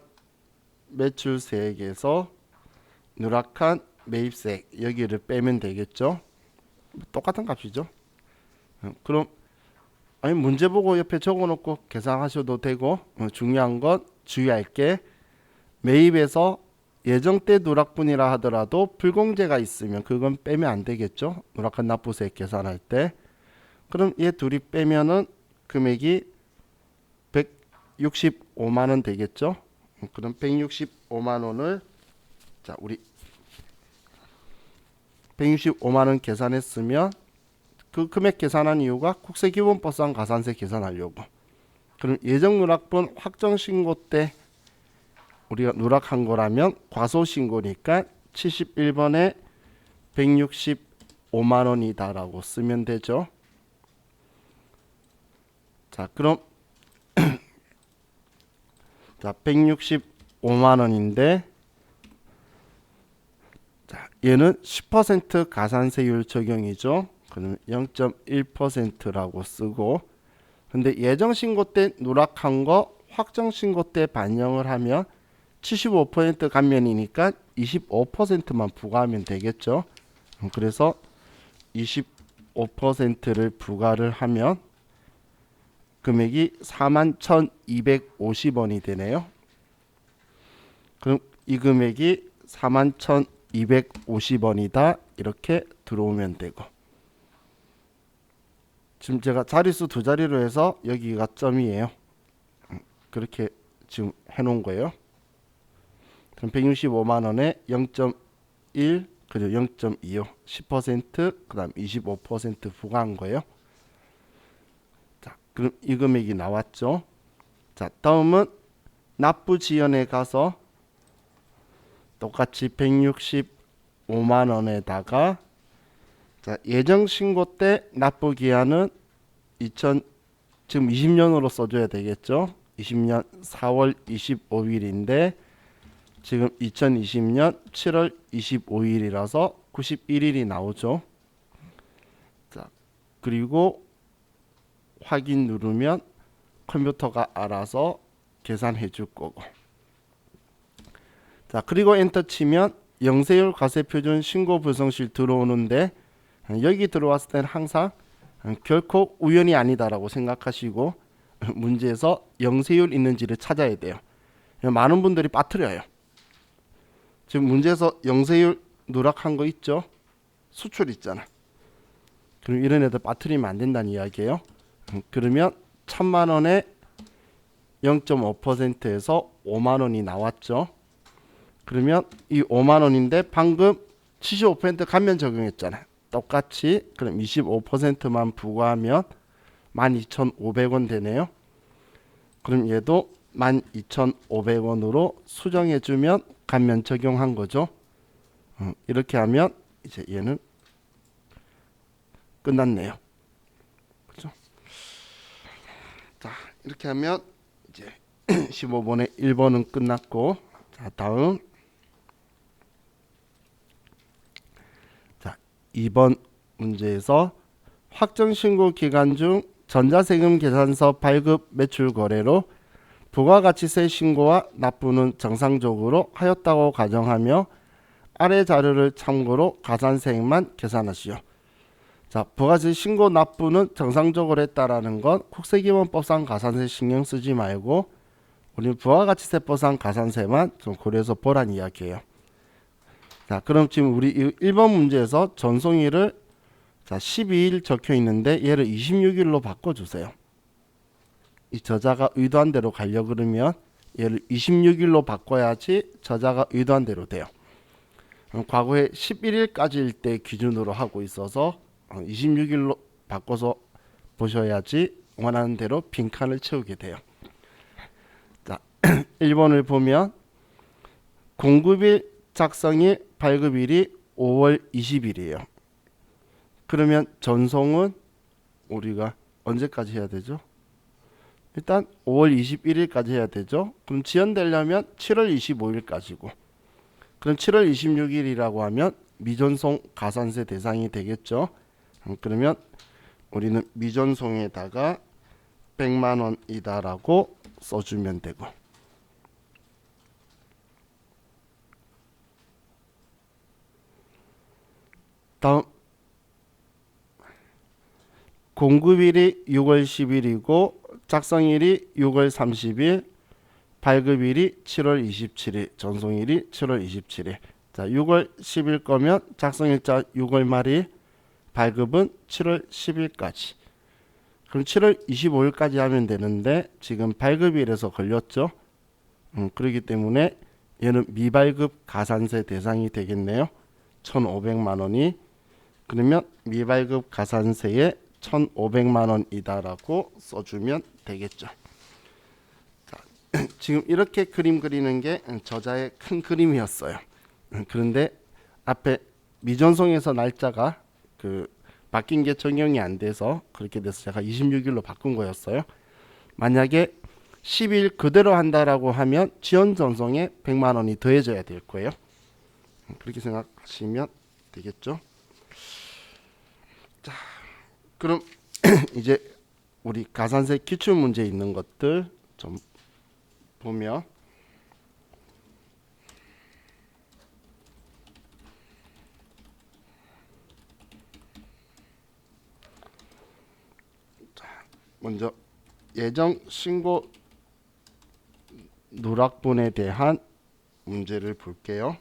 매출세액에서 누락한 매입세액 여기를 빼면 되겠죠. 똑같은 값이죠. 그럼 아니 문제 보고 옆에 적어놓고 계산하셔도 되고 중요한 건 주의할 게 매입에서 예정 때 누락분이라 하더라도 불공제가 있으면 그건 빼면 안 되겠죠. 누락한 납부세액 계산할 때. 그럼 얘 둘이 빼면은 금액이 165만 원 되겠죠. 그럼 165만 원을 자 우리 165만 원 계산했으면 그 금액 계산한 이유가 국세기본법상 가산세 계산하려고. 그럼 예정 누락분 확정 신고 때 우리가 누락한 거라면 과소 신고니까 71번에 165만 원이다라고 쓰면 되죠. 자, 그럼 자, 165만 원인데 자, 얘는 10% 가산세율 적용이죠. 그러면 0.1%라고 쓰고 근데 예정 신고 때 누락한 거 확정 신고 때 반영을 하면 75% 감면이니까 25%만 부과하면 되겠죠. 그래서 25%를 부과를 하면 금액이 41,250원이 되네요. 그럼 이 금액이 41,250원이다 이렇게 들어오면 되고 지금 제가 자릿수 두 자리로 해서 여기가 점이에요. 그렇게 지금 해놓은 거예요. 그럼 165만 원에 0.1 그리고 0.25 10% 그다음 25% 부과한 거예요. 자, 그럼 이 금액이 나왔죠. 자, 다음은 납부 지연에 가서 똑같이 165만 원에다가 자, 예정 신고 때 납부 기한은 지금 20년으로 써줘야 되겠죠. 20년 4월 25일인데 지금 2020년 7월 25일이라서 91일이 나오죠. 자, 그리고 확인 누르면 컴퓨터가 알아서 계산해 줄 거고. 자, 그리고 엔터 치면 영세율 과세표준 신고 불성실 들어오는데, 여기 들어왔을 때는 항상 결코 우연이 아니다라고 생각하시고 문제에서 영세율 있는지를 찾아야 돼요. 많은 분들이 빠뜨려요. 지금 문제에서 영세율 누락한 거 있죠? 수출 있잖아. 그럼 이런 애들 빠뜨리면 안 된다는 이야기예요. 그러면 1000만 원에 0.5%에서 5만 원이 나왔죠. 그러면 이 5만 원인데 방금 75% 감면 적용했잖아요. 똑같이 그럼 25%만 부과하면 12,500원 되네요. 그럼 얘도 12,500원으로 수정해주면 감면 적용한 거죠. 이렇게 하면 이제 얘는 끝났네요. 그렇죠? 자, 이렇게 하면 이제 15번의 1번은 끝났고, 자, 다음 2번 문제에서 확정신고 기간 중 전자세금 계산서 발급 매출 거래로 부가가치세 신고와 납부는 정상적으로 하였다고 가정하며 아래 자료를 참고로 가산세액만 계산하시오. 자, 부가가치 신고 납부는 정상적으로 했다라는 건 국세기본법상 가산세 신경 쓰지 말고 우리 부가가치세법상 가산세만 좀 고려해서 보란 이야기예요. 자, 그럼 지금 우리 1번 문제에서 전송일을 자 12일 적혀 있는데 얘를 26일로 바꿔주세요. 이 저자가 의도한 대로 가려 그러면 얘를 26일로 바꿔야지 저자가 의도한 대로 돼요. 과거에 11일까지일 때 기준으로 하고 있어서 26일로 바꿔서 보셔야지 원하는 대로 빈칸을 채우게 돼요. 자, 1번을 보면 공급일, 작성일, 발급일이 5월 20일이에요. 그러면 전송은 우리가 언제까지 해야 되죠? 일단 5월 21일까지 해야 되죠. 그럼 지연되려면 7월 25일까지고. 그럼 7월 26일이라고 하면 미전송 가산세 대상이 되겠죠. 그러면 우리는 미전송에다가 100만 원이다라고 써주면 되고. 다음 공급일이 6월 10일이고 작성일이 6월 30일, 발급일이 7월 27일, 전송일이 7월 27일. 자, 6월 10일 거면 작성일자 6월 말일, 발급은 7월 10일까지. 그럼 7월 25일까지 하면 되는데 지금 발급일에서 걸렸죠. 그렇기 때문에 얘는 미발급 가산세 대상이 되겠네요. 1,500만 원이. 그러면 미발급 가산세에 1,500만 원이다라고 써주면 되겠죠. 자, 지금 이렇게 그림 그리는 게 저자의 큰 그림이었어요. 그런데 앞에 미전송에서 날짜가 바뀐 게 적용이 안 돼서 그렇게 돼서 제가 26일로 바꾼 거였어요. 만약에 10일 그대로 한다라고 하면 지연 전송에 100만 원이 더해져야 될 거예요. 그렇게 생각하시면 되겠죠. 자, 그럼 이제 우리 가산세 기출 문제 있는 것들 좀 보면 먼저 예정 신고 누락분에 대한 문제를 볼게요.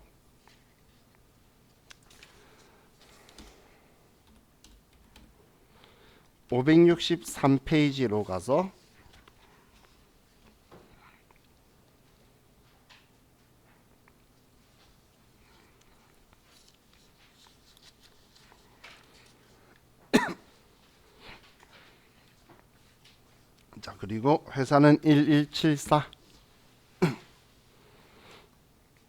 563페이지로 가서 자, 그리고 회사는 1174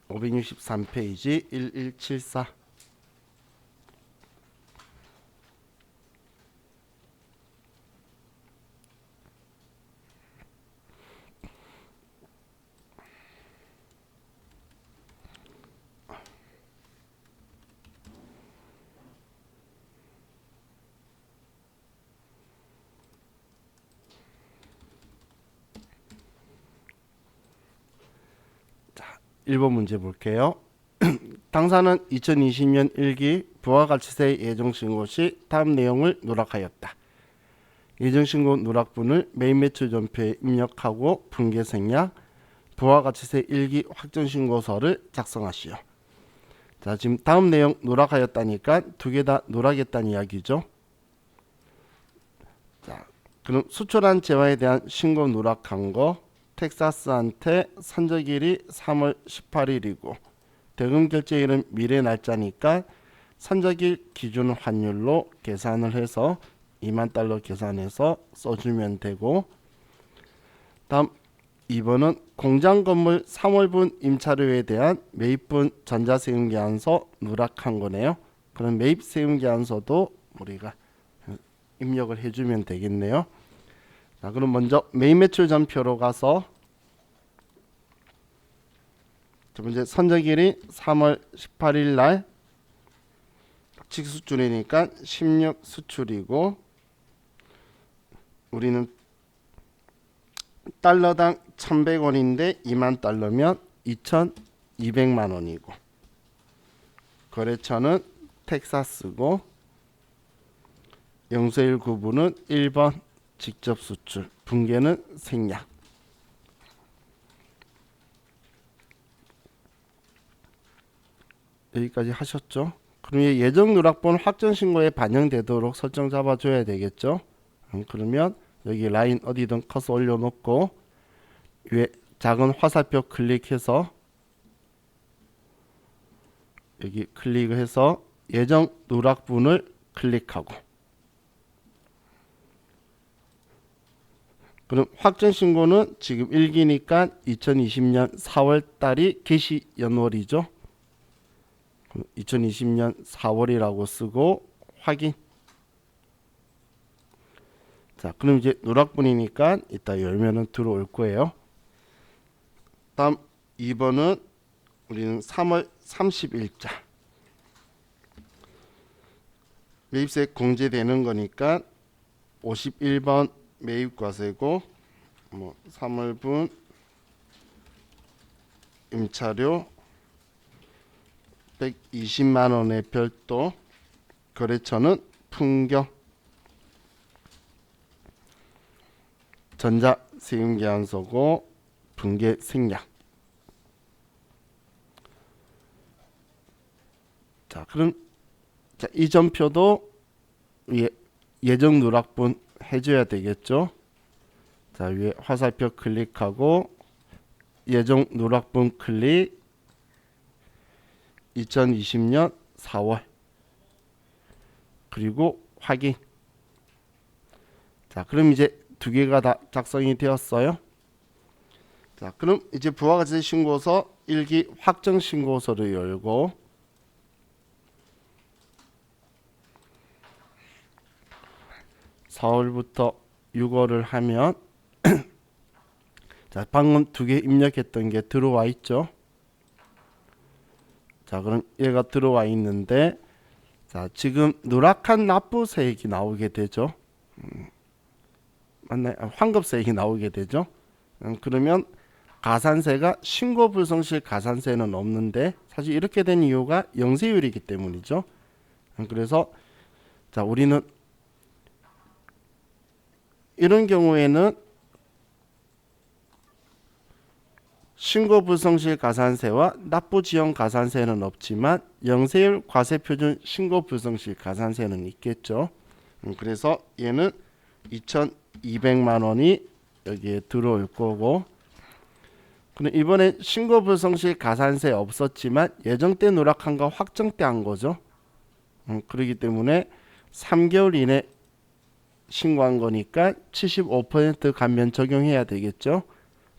563페이지 1174 1번 문제 볼게요. 당사는 2020년 1기 부가가치세 예정신고 시 다음 내용을 누락하였다. 예정신고 누락분을 매입 매출 전표에 입력하고 분계 생략, 부가가치세 1기 확정신고서를 작성하시오. 자, 지금 다음 내용 누락하였다니까 두 개 다 누락했다는 이야기죠. 자, 그럼 수출한 재화에 대한 신고 누락한 거 텍사스한테 산적일이 3월 18일이고 대금 결제일은 미래 날짜니까 산적일 기준 환율로 계산을 해서 2만 달러 계산해서 써주면 되고, 다음 2번은 공장 건물 3월분 임차료에 대한 매입분 전자세금계산서 누락한 거네요. 그럼 매입세금계산서도 우리가 입력을 해주면 되겠네요. 자, 그럼 먼저 매입매출 전표로 가서 첫 번째 선적일이 3월 18일 날 직수출이니까 16 수출이고, 우리는 달러당 1,100원인데 2만 달러면 2,200만 원이고, 거래처는 텍사스고, 영세일 구분은 1번 직접 수출, 분계는 생략. 여기까지 하셨죠? 그럼 예정 누락분 확정 신고에 반영되도록 설정 잡아줘야 되겠죠? 그러면 여기 라인 어디든 커서 올려놓고 위에 작은 화살표 클릭해서 여기 클릭을 해서 예정 누락분을 클릭하고, 그럼 확정 신고는 지금 1기니까 2020년 4월 달이 개시 연월이죠. 2020년 4월이라고 쓰고 확인. 자, 그럼 이제 누락분이니까 이따 열면은 들어올 거예요. 다음 2번은 우리는 3월 30일자 매입세 공제되는 거니까 51번 매입과세고, 3월분 임차료 120만 원의 별도, 거래처는 풍경, 전자세금계산서고 분계 생략. 자, 그럼 이 전표도 예정 누락분 해줘야 되겠죠. 자, 위에 화살표 클릭하고 예정 누락분 클릭, 2020년 4월, 그리고 확인. 자, 그럼 이제 두 개가 다 작성이 되었어요. 자, 그럼 이제 부가가치세 신고서 1기 확정 신고서를 열고, (4월부터) (6월을) 하면 자, 방금 두 개 입력했던 게 들어와 있죠. 자, 그럼 얘가 들어와 있는데, 자, 지금 누락한 납부세액이 나오게 되죠. 맞나요? 환급세액이 나오게 되죠. 그러면 가산세가 신고 불성실 가산세는 없는데, 사실 이렇게 된 이유가 영세율이기 때문이죠. 그래서 자, 우리는 이런 경우에는 신고 불성실 가산세와 납부 지연 가산세는 없지만 영세율 과세표준 신고 불성실 가산세는 있겠죠. 그래서 얘는 2,200만 원이 여기에 들어올 거고, 근데 이번에 신고 불성실 가산세 없었지만 예정 때 누락한 거 확정 때 한 거죠. 그렇기 때문에 3개월 이내 신고한 거니까 75% 감면 적용해야 되겠죠.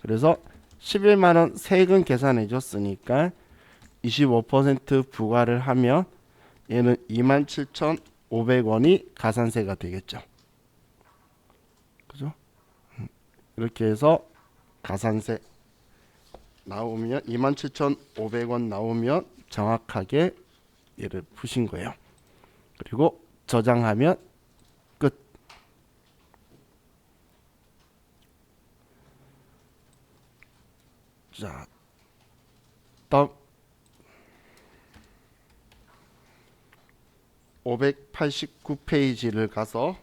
그래서 11만 원 세금 계산해 줬으니까 25% 부과를 하면 얘는 27,500원이 가산세가 되겠죠. 그죠? 이렇게 해서 가산세 나오면 27,500원 나오면 정확하게 얘를 푸신 거예요. 그리고 저장하면 끝. 자, 다음 589페이지를 가서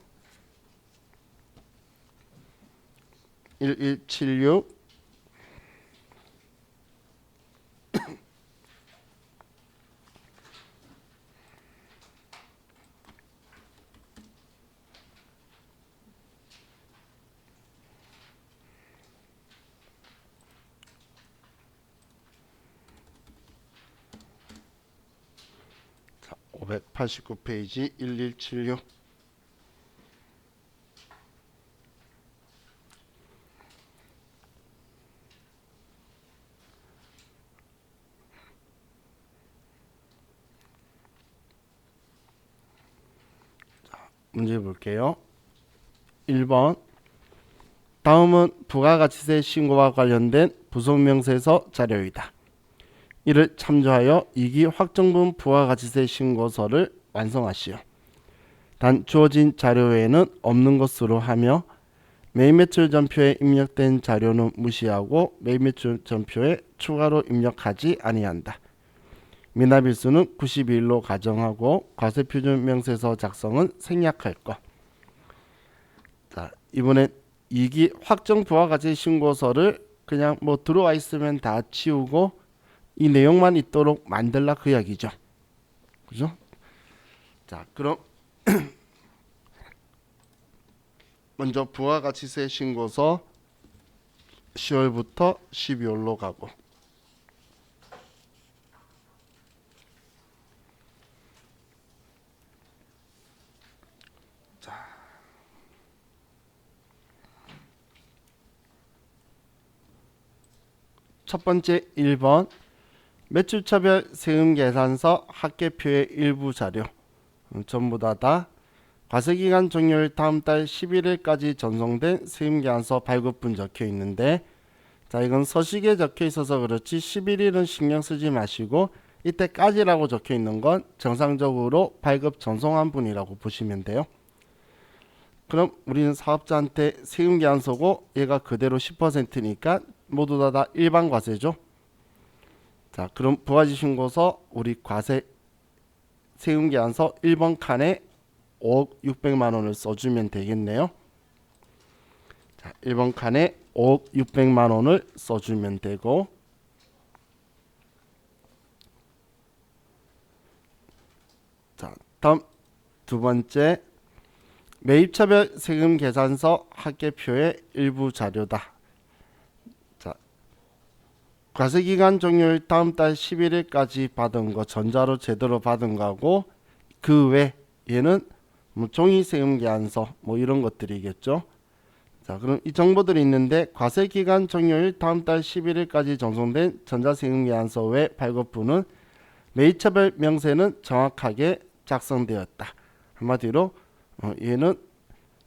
1176 589페이지 1176 문제 볼게요. 1번 다음은 부가가치세 신고와 관련된 부속명세서 자료이다. 이를 참조하여 2기 확정분 부가가치세 신고서를 완성하시오. 단 주어진 자료 외에는 없는 것으로 하며 매입매출 전표에 입력된 자료는 무시하고 매입매출 전표에 추가로 입력하지 아니한다. 미납일수는 92일로 가정하고 과세표준 명세서 작성은 생략할 것. 자, 이번엔 2기 확정 부가가치 신고서를 그냥 뭐 들어와 있으면 다 치우고 이 내용만 있도록 만들라 그 이야기죠. 그죠? 자, 그럼 먼저 부가가치세 신고서 10월부터 12월로 가고 첫 번째 1번 매출차별 세금계산서 합계표의 일부 자료 전부 다 과세기간 종료일 다음 달 11일까지 전송된 세금계산서 발급분 적혀 있는데 자 이건 서식에 적혀 있어서 그렇지 11일은 신경 쓰지 마시고 이때까지라고 적혀 있는 건 정상적으로 발급 전송한 분이라고 보시면 돼요. 그럼 우리는 사업자한테 세금계산서고 얘가 그대로 10%니까 모두 다 일반 과세죠. 자, 그럼 부가가치 신고서 우리 과세 세금계산서 1번 칸에 5억 600만 원을 써주면 되겠네요. 자, 1번 칸에 5억 600만 원을 써주면 되고 자, 다음 두 번째 매입차별 세금계산서 합계표의 일부 자료다. 과세기간 종료일 다음 달 11일까지 받은 거 전자로 제대로 받은 거하고 그 외 얘는 뭐 종이세금계산서 뭐 이런 것들이겠죠. 자 그럼 이 정보들이 있는데 과세기간 종료일 다음 달 11일까지 전송된 전자세금계산서 외 발급분은 매입차별 명세는 정확하게 작성되었다. 한마디로 얘는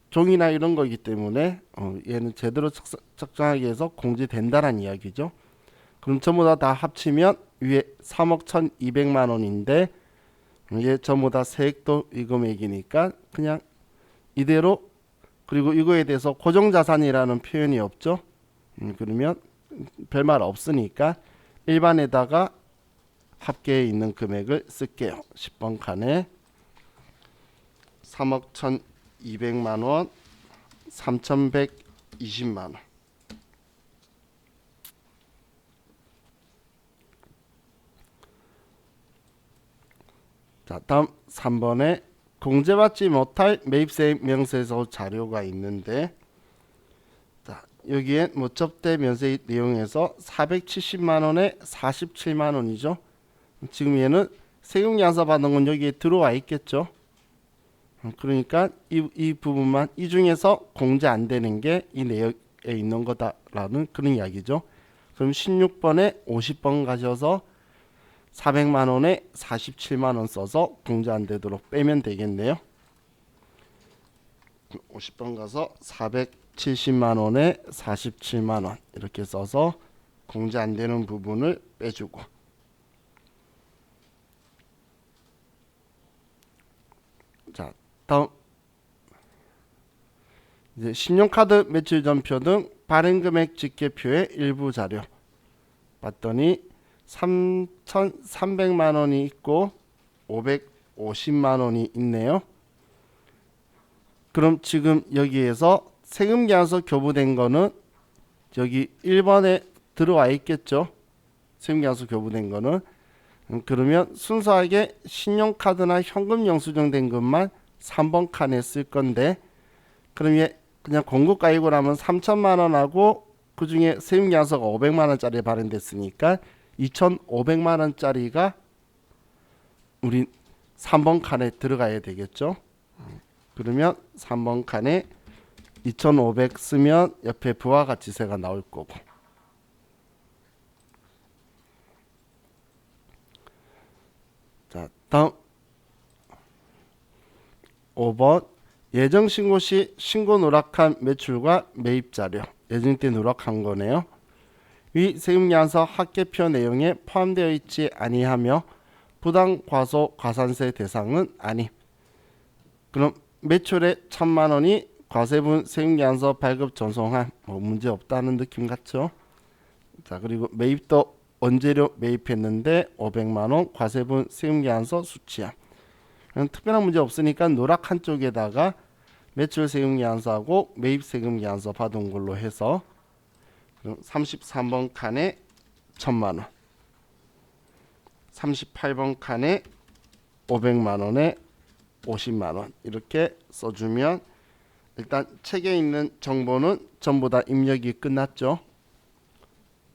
종이나 이런 거기 때문에 얘는 제대로 작성하기 위해서 공지된다는 이야기죠. 그럼 전부 다 합치면 위에 3억 1,200만 원인데 얘 전부 다 세액도 이 금액이니까 그냥 이대로 그리고 이거에 대해서 고정자산이라는 표현이 없죠. 그러면 별말 없으니까 일반에다가 합계에 있는 금액을 쓸게요. 10번 칸에 3억 1,200만 원 3,120만 원 자, 다음 3번에 공제받지 못할 매입세 명세서 자료가 있는데 자, 여기에 뭐 접대 면세 내용에서 470만 원에 47만 원이죠. 지금 얘는 세금계산서 받은 건 여기에 들어와 있겠죠. 그러니까 이 부분만 이 중에서 공제 안 되는 게 이 내역에 있는 거다라는 그런 이야기죠. 그럼 16번에 50번 가셔서 400만 원에 47만 원 써서 공제 안 되도록 빼면 되겠네요. 50번 가서 470만 원에 47만 원 이렇게 써서 공제 안 되는 부분을 빼주고 자 다음 이제 신용카드 매출 전표 등 발행금액 집계표의 일부 자료 봤더니 3,300만 원이 있고 550만 원이 있네요. 그럼 지금 여기에서 세금계산서 교부된 거는 여기 1번에 들어와 있겠죠. 세금계산서 교부된 거는. 그러면 순수하게 신용카드나 현금 영수증 된 것만 3번 칸에 쓸 건데, 그럼 얘 그냥 공급가입을 하면 3천만 원하고 그 중에 세금계산서가 500만 원짜리 발행됐으니까 2,500만 원짜리가 우리 3번 칸에 들어가야 되겠죠. 그러면 3번 칸에 2,500 쓰면 옆에 부가가치세가 나올 거고. 자, 다음 5번 예정신고 시 신고 누락한 매출과 매입자료, 예정 때 누락한 거네요. 위 세금계산서 합계표 내용에 포함되어 있지 아니하며 부당과소 과산세 대상은 아님. 그럼 매출에 1,000만 원이 과세분 세금계산서 발급 전송한 뭐 문제 없다는 느낌 같죠. 자, 그리고 매입도 원재료 매입했는데 500만 원 과세분 세금계산서 수취함. 특별한 문제 없으니까 누락한 쪽에다가 매출 세금계산서하고 매입 세금계산서 받은 걸로 해서 33번 칸에 1,000만 원, 38번 칸에 500만 원에 50만 원 이렇게 써주면 일단 책에 있는 정보는 전부 다 입력이 끝났죠.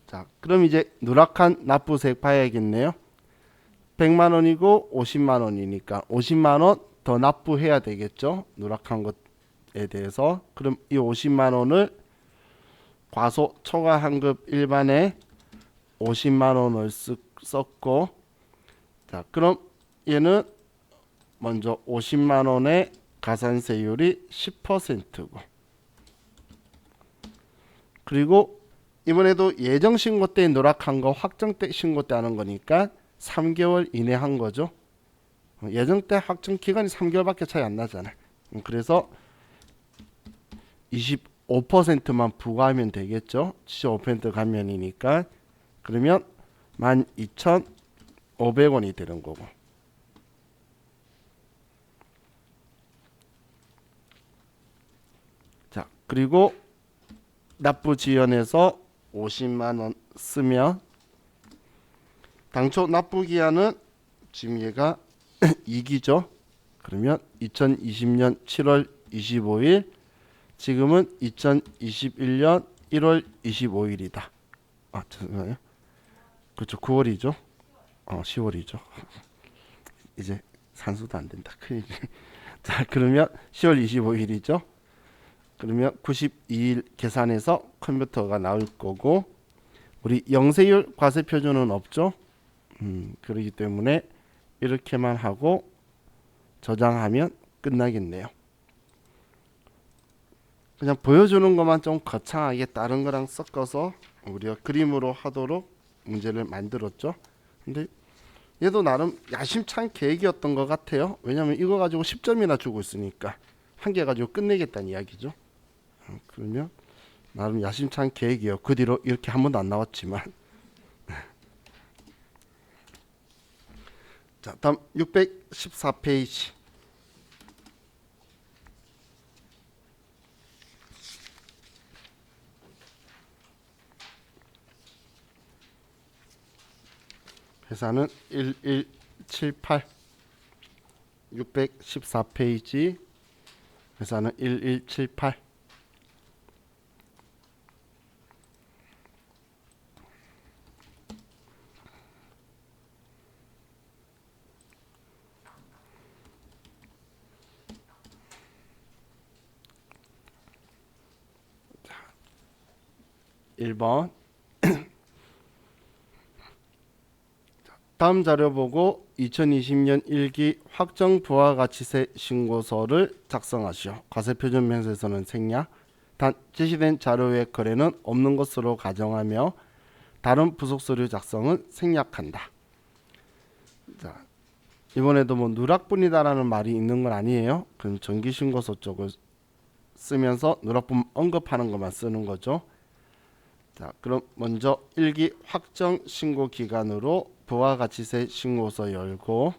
자, 그럼 이제 누락한 납부세액 봐야겠네요. 100만 원이고 50만 원이니까 50만 원 더 납부해야 되겠죠. 누락한 것에 대해서. 그럼 이 50만 원을 과소 초과 환급 일반에 50만 원을 썼고, 자, 그럼 얘는 먼저 50만 원의 가산세율이 10%고, 그리고 이번에도 예정 신고 때 누락한 거 확정 때 신고 때 하는 거니까 3개월 이내 한 거죠. 예정 때 확정 기간이 3개월밖에 차이 안 나잖아요. 그래서 25%만 부과하면 되겠죠. 75% 감면이니까. 그러면 12,500원이 되는 거고. 자, 그리고 납부 지연해서 50만 원 쓰면 당초 납부 기한은 지금 얘가 2기죠. 그러면 2020년 7월 25일, 지금은 2021년 1월 25일이다. 아, 죄송해요. 그렇죠. 9월이죠. 10월이죠. 이제 산수도 안 된다. 큰일. 자, 그러면 10월 25일이죠. 그러면 92일 계산해서 컴퓨터가 나올 거고, 우리 영세율 과세 표준은 없죠. 그렇기 때문에 이렇게만 하고 저장하면 끝나겠네요. 그냥 보여주는 것만 좀 거창하게 다른 거랑 섞어서 우리가 그림으로 하도록 문제를 만들었죠. 근데 얘도 나름 야심찬 계획이었던 것 같아요. 왜냐하면 이거 가지고 10점이나 주고 있으니까 한 개 가지고 끝내겠다는 이야기죠. 그러면 나름 야심찬 계획이에요. 그 뒤로 이렇게 한 번도 안 나왔지만. 자, 다음 614페이지. 회사는 1178. 614페이지. 회사는 1178. 자, 1번. 다음 자료 보고 2020년 1기 확정 부가가치세 신고서를 작성하시오. 과세표준 명세서는 생략. 단 제시된 자료의 거래는 없는 것으로 가정하며 다른 부속서류 작성은 생략한다. 자, 이번에도 뭐 누락분이다라는 말이 있는 건 아니에요. 그럼 정기신고서 쪽을 쓰면서 누락분 언급하는 것만 쓰는 거죠. 자, 그럼 먼저 일기 확정 신고 기간으로 부가가치세 신고서 열고,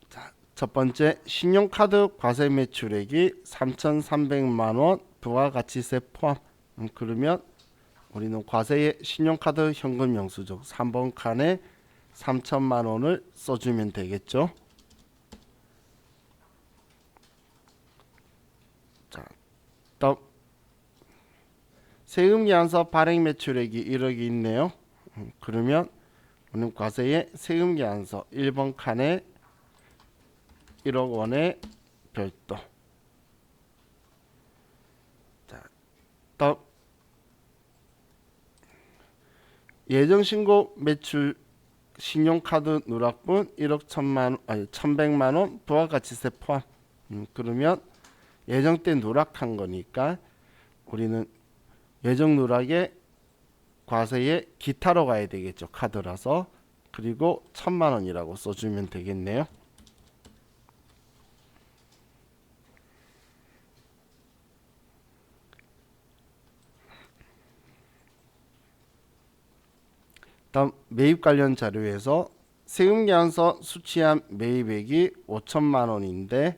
자, 첫 번째 신용카드 과세 매출액이 3,300만 원 부가가치세 포함. 그러면 우리는 과세의 신용카드 현금 영수증 3번 칸에 3천만 원을 써주면 되겠죠. 자, 다음 세금계산서 발행 매출액이 1억이 있네요. 그러면 우리는 과세의 세금계산서 1번 칸에 1억 원의 별도. 자, 다음 예정신고 매출 신용카드 누락분 1억 1,100만 원 부가가치세 포함. 그러면 예정 때 누락한 거니까 우리는 예정 누락에 과세에 기타로 가야 되겠죠. 카드라서. 그리고 1,000만 원이라고 써주면 되겠네요. 다음 매입 관련 자료에서 세금계산서 수취한 매입액이 5천만 원인데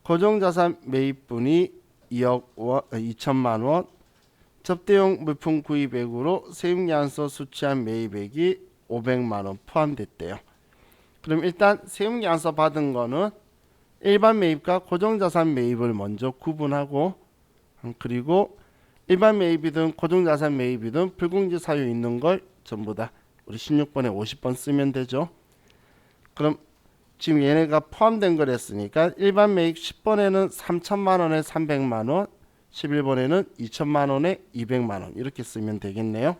고정자산 매입분이 2천만 원, 접대용 물품 구입액으로 세금계산서 수취한 매입액이 500만 원 포함됐대요. 그럼 일단 세금계산서 받은 거는 일반 매입과 고정자산 매입을 먼저 구분하고, 그리고 일반 매입이든 고정자산 매입이든 불공제 사유 있는 걸 전부 다 우리 16번에 50번 쓰면 되죠. 그럼 지금 얘네가 포함된 걸 했으니까 일반 매입 10번에는 3천만 원에 300만 원, 11번에는 2천만 원에 200만 원 이렇게 쓰면 되겠네요.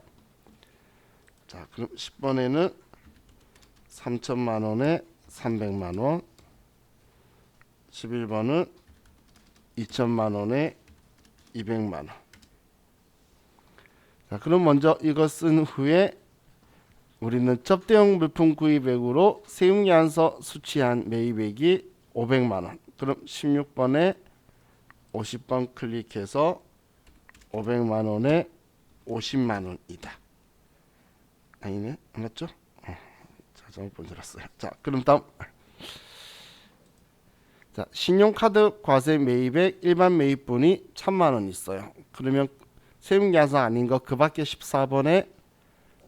자, 그럼 10번에는 3천만 원에 300만 원, 11번은 2천만 원에 200만 원. 자, 그럼 먼저 이거 쓴 후에 우리는 접대용 물품 구입액으로 세금계산서 수취한 매입액이 500만 원. 그럼 16번에 50번 클릭해서 500만 원에 50만 원이다. 아니네, 맞죠? 자, 잘못 번들었어요. 자, 그럼 다음. 자, 신용카드 과세 매입액 일반 매입분이 1,000만 원 있어요. 그러면 세금계산서 아닌 거 그 밖에 14번에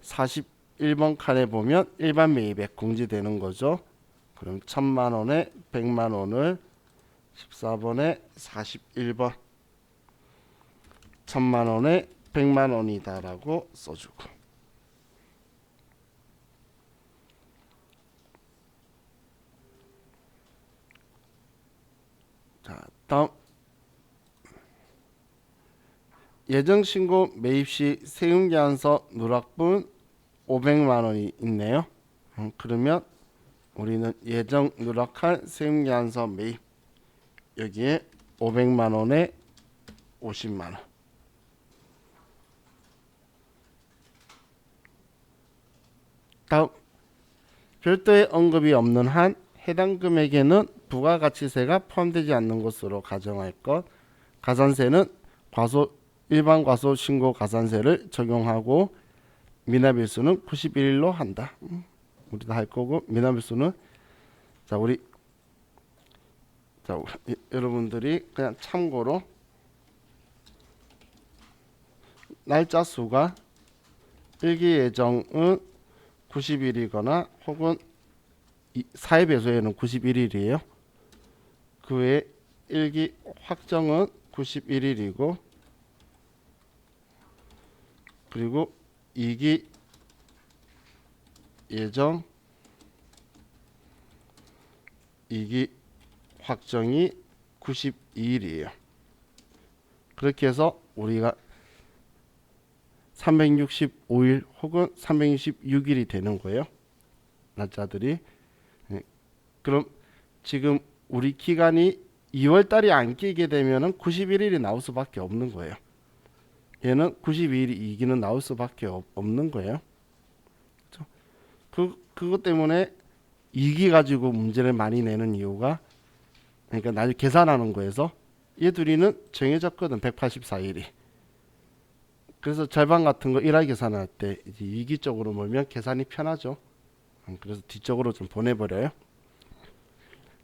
41번 칸에 보면 일반 매입액 공지되는 거죠. 그럼 1,000만 원에 100만 원을 14번에 41번 1,000만 원에 100만 원이다 라고 써주고, 자, 다음 예정신고 매입시 세금계산서 누락분 500만 원이 있네요. 그러면 우리는 예정 누락한 세금계산서 매입 여기에 500만 원에 50만 원. 다음 별도의 언급이 없는 한 해당 금액에는 부가가치세가 포함되지 않는 것으로 가정할 것. 가산세는 일반 과소 신고 가산세를 적용하고 미납일수는 91일로 한다. 우리 다 할 거고 미납일수는 자 우리 여러분들이 그냥 참고로 날짜 수가 일기 예정은 90일이거나 혹은 사회 배수에는 91일이에요. 그 외에 일기 확정은 91일이고 그리고 2기 예정 2기 확정이 92일이에요. 그렇게 해서 우리가 365일 혹은 366일이 되는 거예요. 날짜들이. 그럼 지금 우리 기간이 2월 달이 안 끼게 되면은 91일이 나올 수밖에 없는 거예요. 얘는 92일이 2기는 나올 수밖에 없는 거예요. 그것 때문에 2기 가지고 문제를 많이 내는 이유가 그러니까 나중에 계산하는 거에서 얘 둘이는 정해졌거든. 184일이. 그래서 절반 같은 거 일할 계산할 때 이제 이기적으로 몰면 계산이 편하죠. 그래서 뒤쪽으로 좀 보내버려요.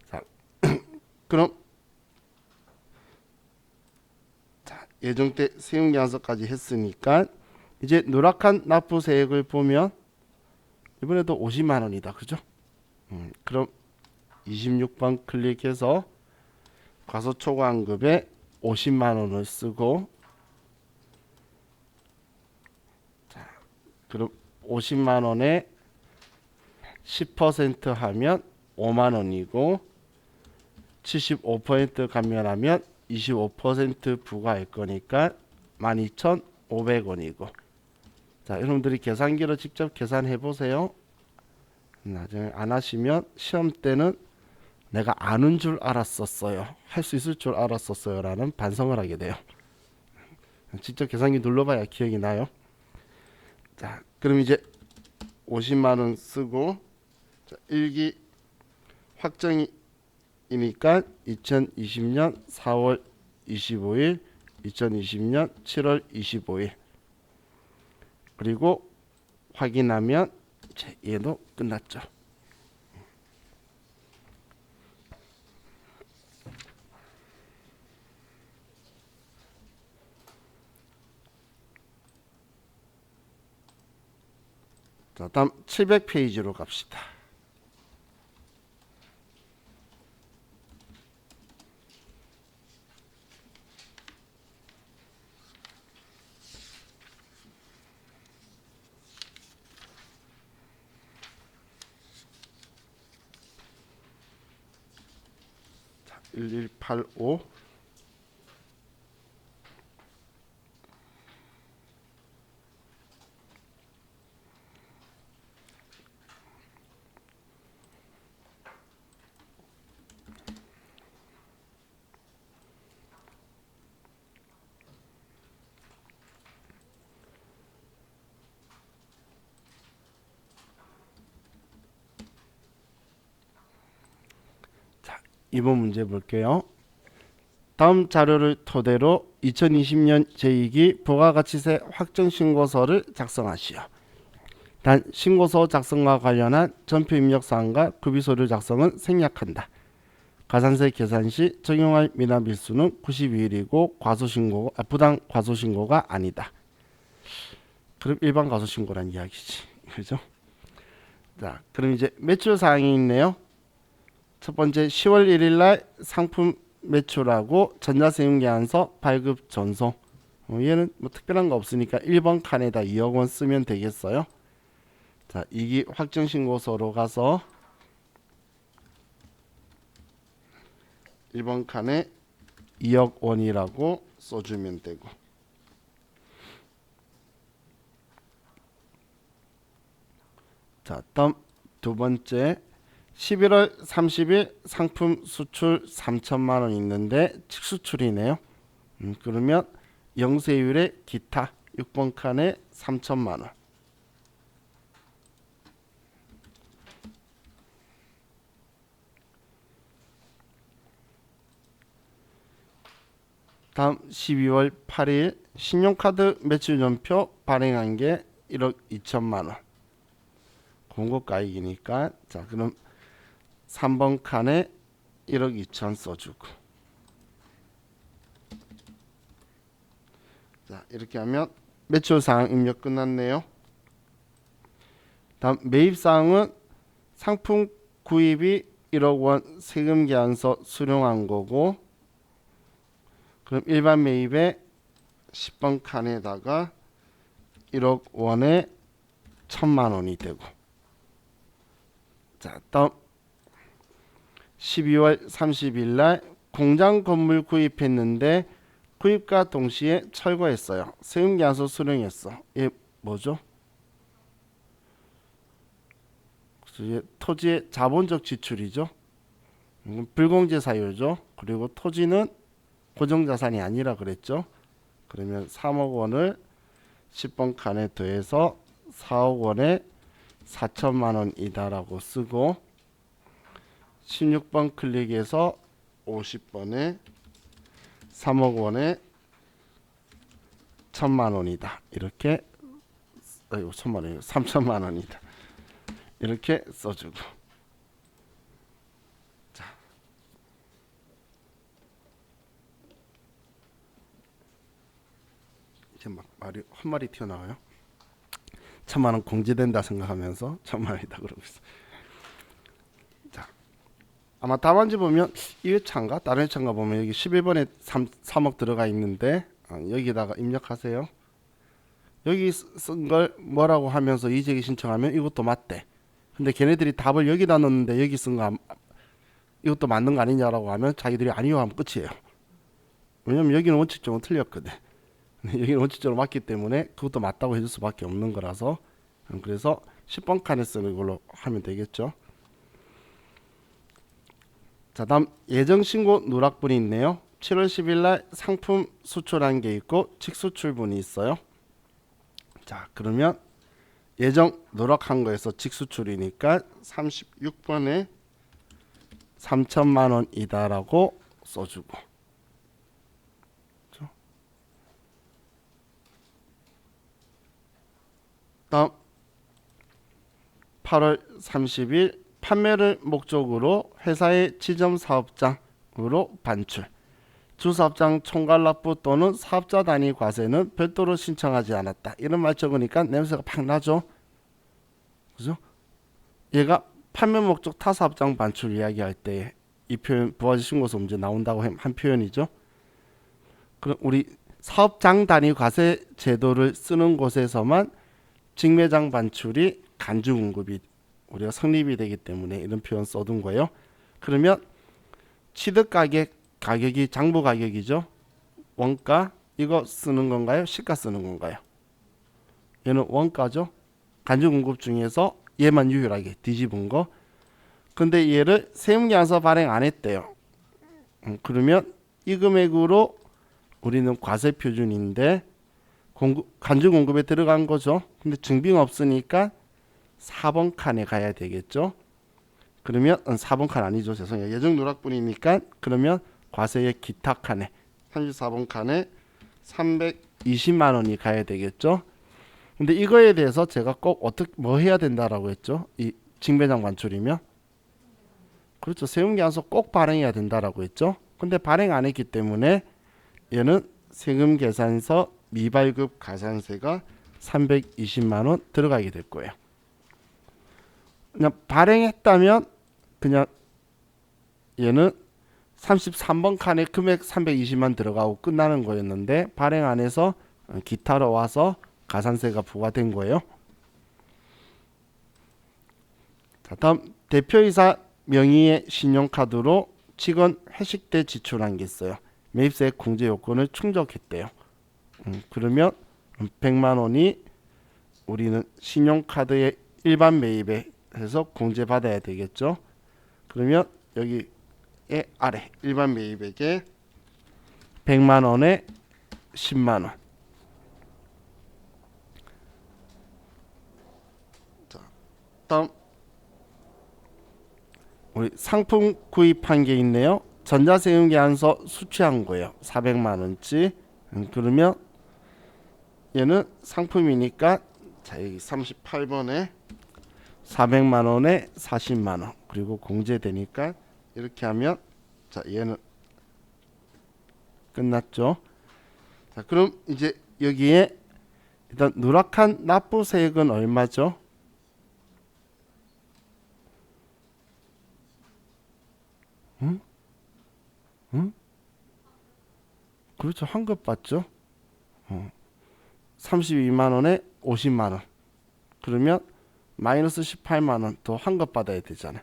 자, 그럼 자, 예정 때 세금계산서까지 했으니까 이제 누락한 납부세액을 보면 이번에도 50만 원이다. 그죠? 그럼 26번 클릭해서 과소초과환급에 50만 원을 쓰고, 자, 그럼 50만 원에 10% 하면 5만 원이고 75% 감면하면 25% 부과할 거니까 12,500원이고. 자, 여러분들이 계산기로 직접 계산해 보세요. 나중에 안 하시면 시험 때는 내가 아는 줄 알았었어요, 할 수 있을 줄 알았었어요 라는 반성을 하게 돼요. 직접 계산기 눌러봐야 기억이 나요. 자, 그럼 이제 50만원 쓰고, 자, 일기 확정이니까 2020년 4월 25일 2020년 7월 25일 그리고 확인하면 얘도 끝났죠. 자, 다음 700페이지로 갑시다. 자, 1185. 이번 문제 볼게요. 다음 자료를 토대로 2020년 제2기 부가가치세 확정신고서를 작성하시오. 단 신고서 작성과 관련한 전표 입력사항과 구비서류 작성은 생략한다. 가산세 계산 시 적용할 미납 일수는 92일이고 부당 과소신고가 아니다. 그럼 일반 과소신고란 이야기지. 그죠? 자, 그럼 이제 매출 사항이 있네요. 첫 번째 10월 1일 날 상품 매출하고 전자세금계산서 발급 전송. 얘는 뭐 특별한 거 없으니까 1번 칸에다 2억 원 쓰면 되겠어요. 자, 이기 확정신고서로 가서 1번 칸에 2억 원이라고 써주면 되고. 자, 다음 두 번째 11월 30일 상품 수출 3천만 원 있는데 직수출이네요. 그러면 영세율의 기타 6번 칸에 3천만 원. 다음 12월 8일 신용카드 매출연표 발행한 게 1억 2천만 원. 공고가액이니까 자, 그럼 3번 칸에 1억 2천 써주고. 자, 이렇게 하면 매출사항 입력 끝났네요. 다음 매입사항은 상품 구입이 1억 원 세금계산서 수령한 거고, 그럼 일반 매입에 10번 칸에다가 1억 원에 1,000만 원이 되고. 자, 다음 12월 30일 날 공장 건물 구입했는데 구입과 동시에 철거했어요. 세금계산서 수령했어. 얘 뭐죠? 토지의 자본적 지출이죠. 불공제 사유죠. 그리고 토지는 고정자산이 아니라 그랬죠. 그러면 3억 원을 10번 칸에 더해서 4억 원에 4천만 원이다라고 쓰고 16번 클릭해서 50번에 3억 원에 1,000만 원이다. 이렇게 1,000만 원이 3,000만 원이다. 이렇게 써주고. 자, 이제 막 말이 헛말이 튀어나와요. 1,000만 원 공제된다 생각하면서 1,000만 원이다 그러고 있어. 자, 아마 답안지 보면 이 회차인가 다른 회차인가 보면 여기 11번에 3억 들어가 있는데 여기다가 입력하세요. 여기 쓴 걸 뭐라고 하면서 이의제기 신청하면 이것도 맞대. 근데 걔네들이 답을 여기다 넣었는데 여기 쓴 거 이것도 맞는 거 아니냐라고 하면 자기들이 아니요 하면 끝이에요. 왜냐면 여기는 원칙적으로 틀렸거든. 여기는 원칙적으로 맞기 때문에 그것도 맞다고 해줄 수밖에 없는 거라서, 그래서 10번 칸에 쓰는 걸로 하면 되겠죠. 자, 다음 예정신고 누락분이 있네요. 7월 10일 날 상품 수출한 게 있고 직수출분이 있어요. 자, 그러면 예정 누락한 거에서 직수출이니까 36번에 3,000만 원이다라고 써주고. 그렇죠? 다음 8월 30일 판매를 목적으로 회사의 지점 사업장으로 반출. 주사업장 총괄 납부 또는 사업자 단위 과세는 별도로 신청하지 않았다. 이런 말 적으니까 냄새가 팍 나죠. 그죠? 얘가 판매 목적 타사업장 반출 이야기할 때 이 표현 부가세 신고서 문제 나온다고 한 표현이죠. 그럼 우리 사업장 단위 과세 제도를 쓰는 곳에서만 직매장 반출이 간주 공급이 우리가 성립이 되기 때문에 이런 표현 써둔 거예요. 그러면 취득 가격이 장부 가격이죠. 원가 이거 쓰는 건가요? 시가 쓰는 건가요? 얘는 원가죠. 간주 공급 중에서 얘만 유일하게 뒤집은 거. 근데 얘를 세무계산서 발행 안 했대요. 그러면 이 금액으로 우리는 과세 표준인데 간주 공급에 들어간 거죠. 근데 증빙 없으니까 4번 칸에 가야 되겠죠. 그러면 4번 칸 아니죠. 죄송해요. 예정 누락분이니까 그러면 과세의 기타 칸에 34번 칸에 320만 원이 가야 되겠죠. 근데 이거에 대해서 제가 꼭 어떻게 뭐 해야 된다라고 했죠. 이 직매장 반출이면 그렇죠. 세금계산서 꼭 발행해야 된다라고 했죠. 근데 발행 안 했기 때문에 얘는 세금계산서 미발급 가산세가 320만 원 들어가게 될 거예요. 그냥 발행했다면 그냥 얘는 33번 칸에 금액 320만 들어가고 끝나는 거였는데 발행 안 해서 기타로 와서 가산세가 부과된 거예요. 자, 다음 대표이사 명의의 신용카드로 직원 회식 때 지출한 게 있어요. 매입세 공제 요건을 충족했대요. 그러면 100만 원이 우리는 신용카드의 일반 매입에 해서 공제 받아야 되겠죠. 그러면 여기에 아래 일반 매입액에 100만 원에 10만 원. 자, 다음 우리 상품 구입한 게 있네요. 전자세금계산서 수취한 거예요. 400만 원치. 그러면 얘는 상품이니까 자, 여기 38번에 400만 원에 40만 원. 그리고 공제되니까 이렇게 하면 자, 얘는 끝났죠. 자, 그럼 이제 여기에 일단 누락한 납부세액은 얼마죠? 그렇죠. 환급 받죠. 32만 원에 50만 원. 그러면 마이너스 18만 원 더 환급 받아야 되잖아요.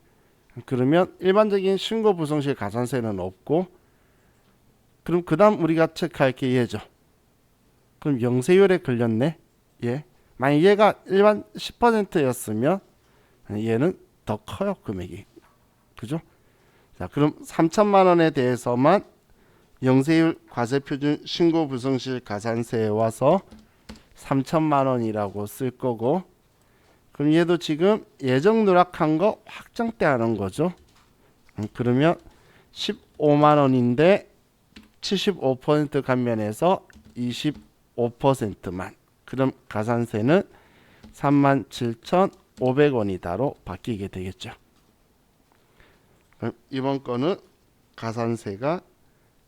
그러면 일반적인 신고 불성실 가산세는 없고, 그럼 그 다음 우리가 체크할 게 얘죠. 그럼 영세율에 걸렸네. 예. 만약 얘가 일반 10%였으면 얘는 더 커요. 금액이. 그죠? 자, 그럼 3천만 원에 대해서만 영세율 과세표준 신고 불성실 가산세에 와서 3천만 원이라고 쓸 거고, 그럼 얘도 지금 예정 누락한 거 확정때 하는 거죠. 그러면 15만 원인데 75% 감면해서 25%만. 그럼 가산세는 37,500원이다로 바뀌게 되겠죠. 그럼 이번 거는 가산세가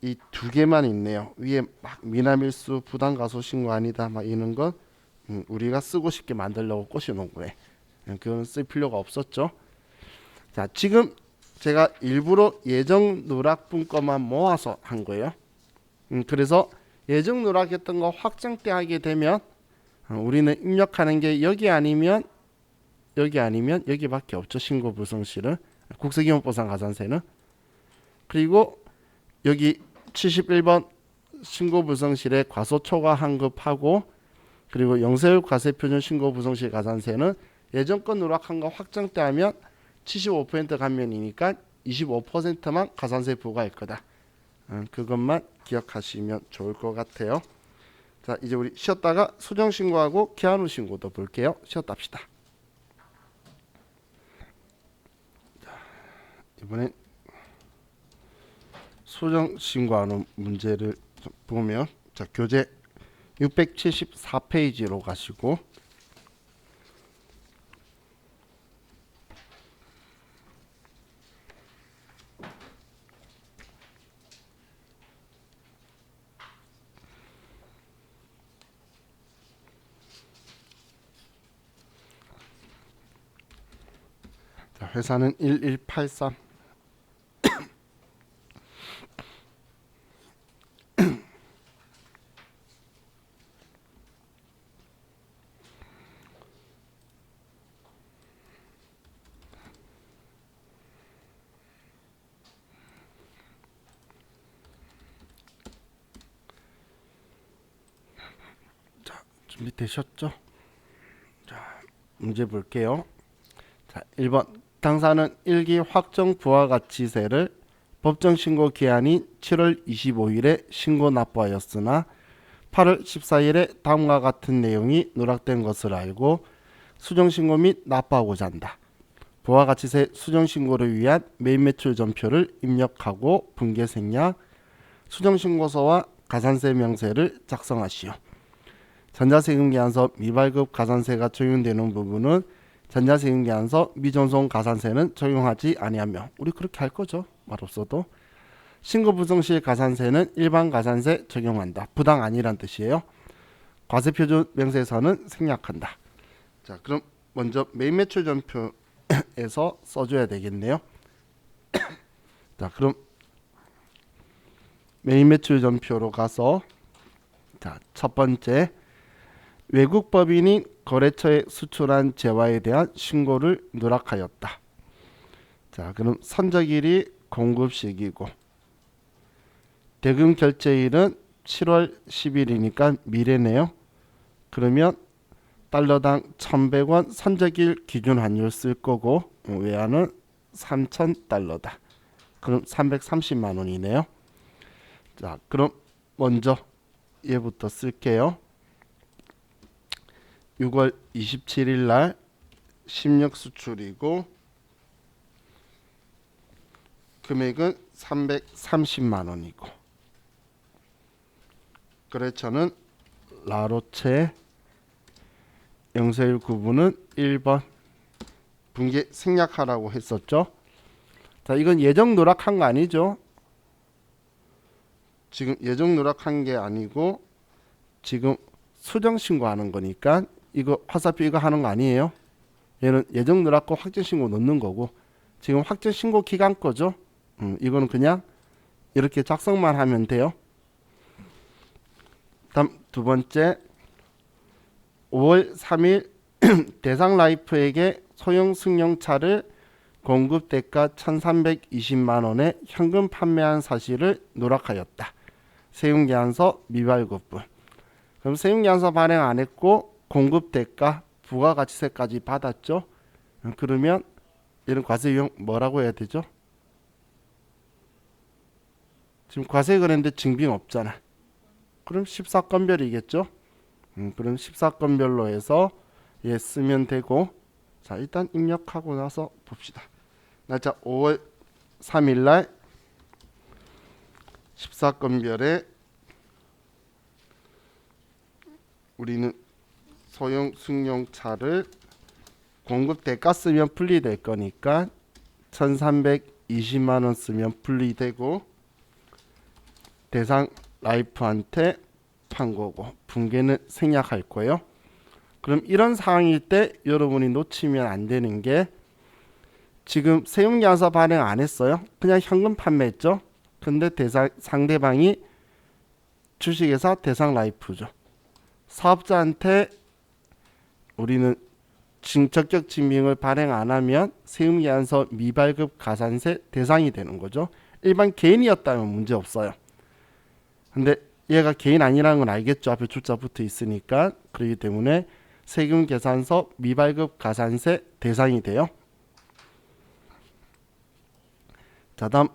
이 두 개만 있네요. 위에 막 미납일수 부당가소 신고 아니다 막 이런 건 우리가 쓰고 싶게 만들려고 꼬셔놓은 거예요. 그건 쓸 필요가 없었죠. 자, 지금 제가 일부러 예정 누락분 것만 모아서 한 거예요. 그래서 예정 누락했던 거 확정때 하게 되면 우리는 입력하는 게 여기 아니면 여기밖에 없죠. 신고 불성실은 국세기본보상 가산세는. 그리고 여기 71번 신고 불성실에 과소 초과 환급하고 그리고 영세율 과세표준 신고 불성실 가산세는 예전권 누락한 거 확정때 하면 75% 감면이니까 25%만 가산세 부과할 거다. 그것만 기억하시면 좋을 것 같아요. 자, 이제 우리 쉬었다가 수정 신고하고 기한 후 신고도 볼게요. 쉬었다 합시다. 자, 이번엔 수정 신고하는 문제를 보면 자, 교재 674페이지로 가시고 자, 회사는 1183 준비되셨죠? 자, 문제 볼게요. 자, 1번 당사는 1기 확정 부가가치세를 법정 신고 기한인 7월 25일에 신고 납부하였으나 8월 14일에 다음과 같은 내용이 누락된 것을 알고 수정신고 및 납부하고자 한다. 부가가치세 수정신고를 위한 매입매출 전표를 입력하고 분계생략, 수정신고서와 가산세 명세를 작성하시오. 전자세금계산서 미발급 가산세가 적용되는 부분은 전자세금계산서 미전송 가산세는 적용하지 아니하며 우리 그렇게 할 거죠. 말 없어도. 신고불성실 가산세는 일반 가산세 적용한다. 부당 아니란 뜻이에요. 과세표준 명세서는 생략한다. 자, 그럼 먼저 매입매출 전표에서 써줘야 되겠네요. 자, 그럼 매입매출 전표로 가서 자, 첫 번째 외국 법인이 거래처에 수출한 재화에 대한 신고를 누락하였다. 자, 그럼 선적일이 공급식이고 대금 결제일은 7월 10일이니까 미래네요. 그러면 달러당 1,100원 선적일 기준 환율 쓸 거고 외환은 3,000달러다. 그럼 330만 원이네요. 자, 그럼 먼저 얘부터 쓸게요. 6월 27일 날 16 수출이고 금액은 330만 원이고 거래처는 라로체 영세율 구분은 1번 분계 생략하라고 했었죠. 자, 이건 예정 누락한 거 아니죠. 지금 예정 누락한 게 아니고 지금 수정 신고하는 거니까 이거 화살표 이거 하는 거 아니에요. 얘는 예정 누락과 확정 신고 넣는 거고 지금 확정 신고 기간 거죠. 이거는 그냥 이렇게 작성만 하면 돼요. 다음 두 번째 5월 3일 대상 라이프에게 소형 승용차를 공급 대가 1,320만 원에 현금 판매한 사실을 누락하였다. 세금계산서 미발급분. 그럼 세금계산서 발행 안 했고 공급 대가 부가가치세까지 받았죠. 그러면 이런 과세유형 뭐라고 해야 되죠? 지금 과세 그랬는데 증빙 없잖아. 그럼 14건별이겠죠. 그럼 14건별로 해서 얘 쓰면 되고 자, 일단 입력하고 나서 봅시다. 날짜 5월 3일 날 사건별에 우리는 소형 승용차를 공급 대가 쓰면 분리될 거니까 1320만 원 쓰면 분리되고 대상 라이프한테 판 거고 분괴는 생략할 거예요. 그럼 이런 상황일 때 여러분이 놓치면 안 되는 게 지금 세용계산서 발행 안 했어요. 그냥 현금 판매했죠. 근데 상대방이 주식회사 대상 라이프죠. 사업자한테 우리는 적격 증빙을 발행 안 하면 세금계산서 미발급 가산세 대상이 되는 거죠. 일반 개인이었다면 문제 없어요. 근데 얘가 개인 아니라는 건 알겠죠. 앞에 주자 붙어 있으니까. 그렇기 때문에 세금계산서 미발급 가산세 대상이 돼요. 자, 다음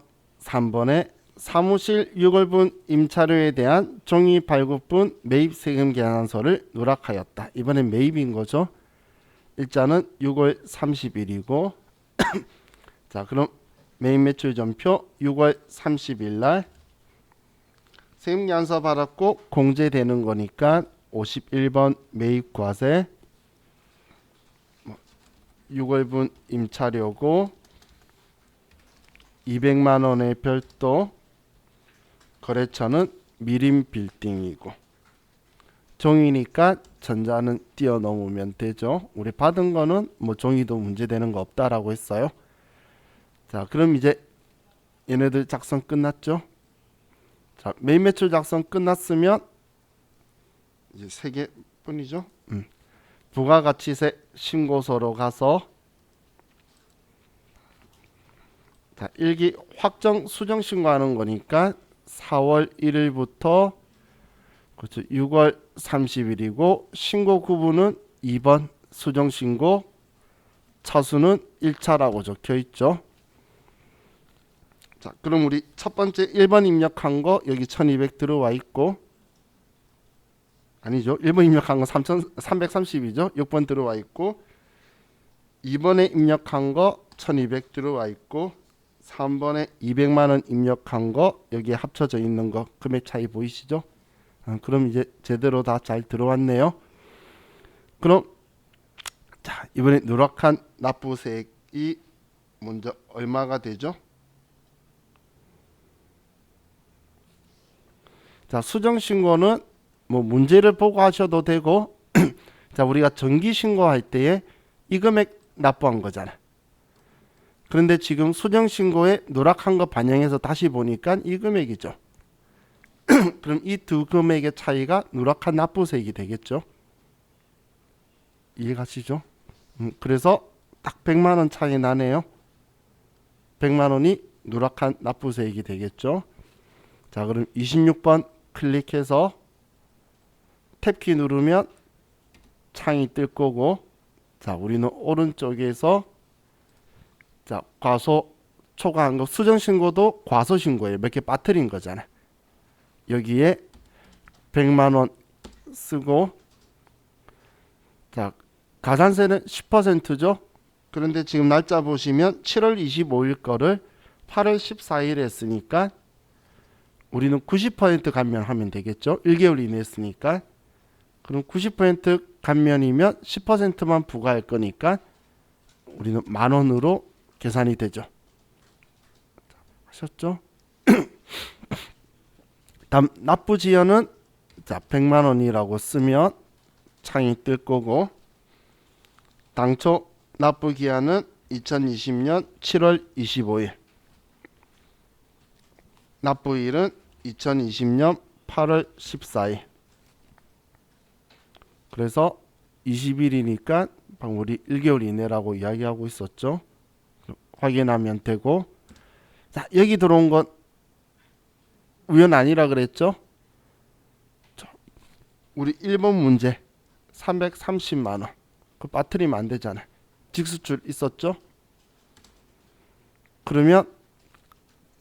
3번에 사무실 6월분 임차료에 대한 종이 발급분 매입 세금 계산서를 누락하였다. 이번엔 매입인 거죠. 일자는 6월 30일이고 자, 그럼 매입 매출 전표 6월 30일 날 세금 계산서 받았고 공제되는 거니까 51번 매입 과세 6월분 임차료고 200만 원의 별도 거래처는 미림 빌딩이고 종이니까 전자는 뛰어넘으면 되죠. 우리 받은 거는 뭐 종이도 문제되는 거 없다라고 했어요. 자, 그럼 이제 얘네들 작성 끝났죠. 자, 매입 매출 작성 끝났으면 이제 3개뿐이죠. 부가가치세 신고서로 가서 자, 일기 확정 수정 신고하는 거니까 4월 1일부터 그렇죠. 6월 30일이고 신고 구분은 2번 수정 신고 차수는 1차라고 적혀 있죠. 자, 그럼 우리 첫 번째 1번 입력한 거 여기 1200 들어와 있고 아니죠. 1번 입력한 거 3330이죠. 6번 들어와 있고 2번에 입력한 거 1200 들어와 있고 3번에 200만 원 입력한 거 여기에 합쳐져 있는 거 금액 차이 보이시죠? 그럼 이제 제대로 다 잘 들어왔네요. 그럼 자, 이번에 누락한 납부세액이 먼저 얼마가 되죠? 자, 수정 신고는 뭐 문제를 보고 하셔도 되고 자, 우리가 정기 신고할 때에 이 금액 납부한 거잖아. 그런데 지금 수정 신고에 누락한 거 반영해서 다시 보니까 이 금액이죠. 그럼 이 두 금액의 차이가 누락한 납부세액이 되겠죠. 이해가시죠? 그래서 딱 100만 원 차이 나네요. 100만 원이 누락한 납부세액이 되겠죠. 자, 그럼 26번 클릭해서 탭키 누르면 창이 뜰 거고 자, 우리는 오른쪽에서 자, 과소 초과한 거 수정 신고도 과소 신고예요. 몇 개 빠뜨린 거잖아. 여기에 100만 원 쓰고 자, 가산세는 10%죠. 그런데 지금 날짜 보시면 7월 25일 거를 8월 14일에 했으니까 우리는 90% 감면하면 되겠죠. 1개월 이내 했으니까. 그럼 90% 감면이면 10%만 부과할 거니까 우리는 10,000원으로 계산이 되죠. 하셨죠? 다음 납부지연은 자, 100만 원이라고 쓰면 창이 뜰 거고 당초 납부기한은 2020년 7월 25일 납부일은 2020년 8월 14일 그래서 20일이니까 방금 우리 1개월 이내라고 이야기하고 있었죠. 확인하면 되고 자, 여기 들어온 건 우연 아니라 그랬죠. 우리 1번 문제 330만 원 그 빠뜨리면 안 되잖아. 직수출 있었죠. 그러면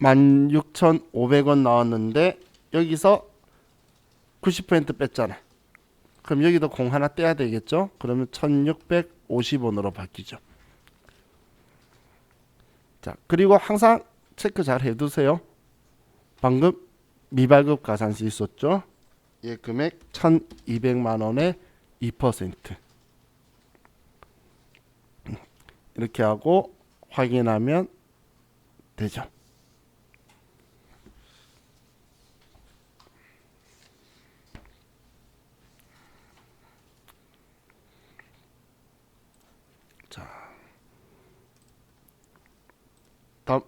16,500원 나왔는데 여기서 90% 뺐잖아. 그럼 여기도 공 하나 떼야 되겠죠. 그러면 1,650원으로 바뀌죠. 자, 그리고 항상 체크 잘 해두세요. 방금 미발급 가산세 있었죠. 얘 금액 1,200만 원에 2%. 이렇게 하고 확인하면 되죠. 자, 다음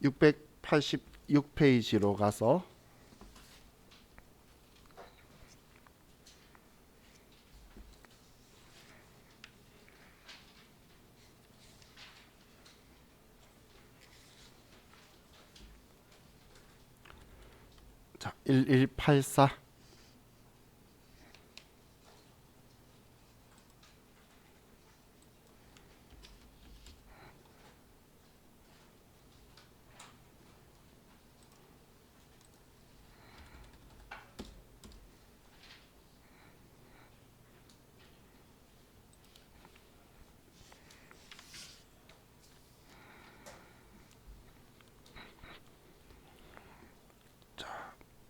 686페이지로 가서 자, 1184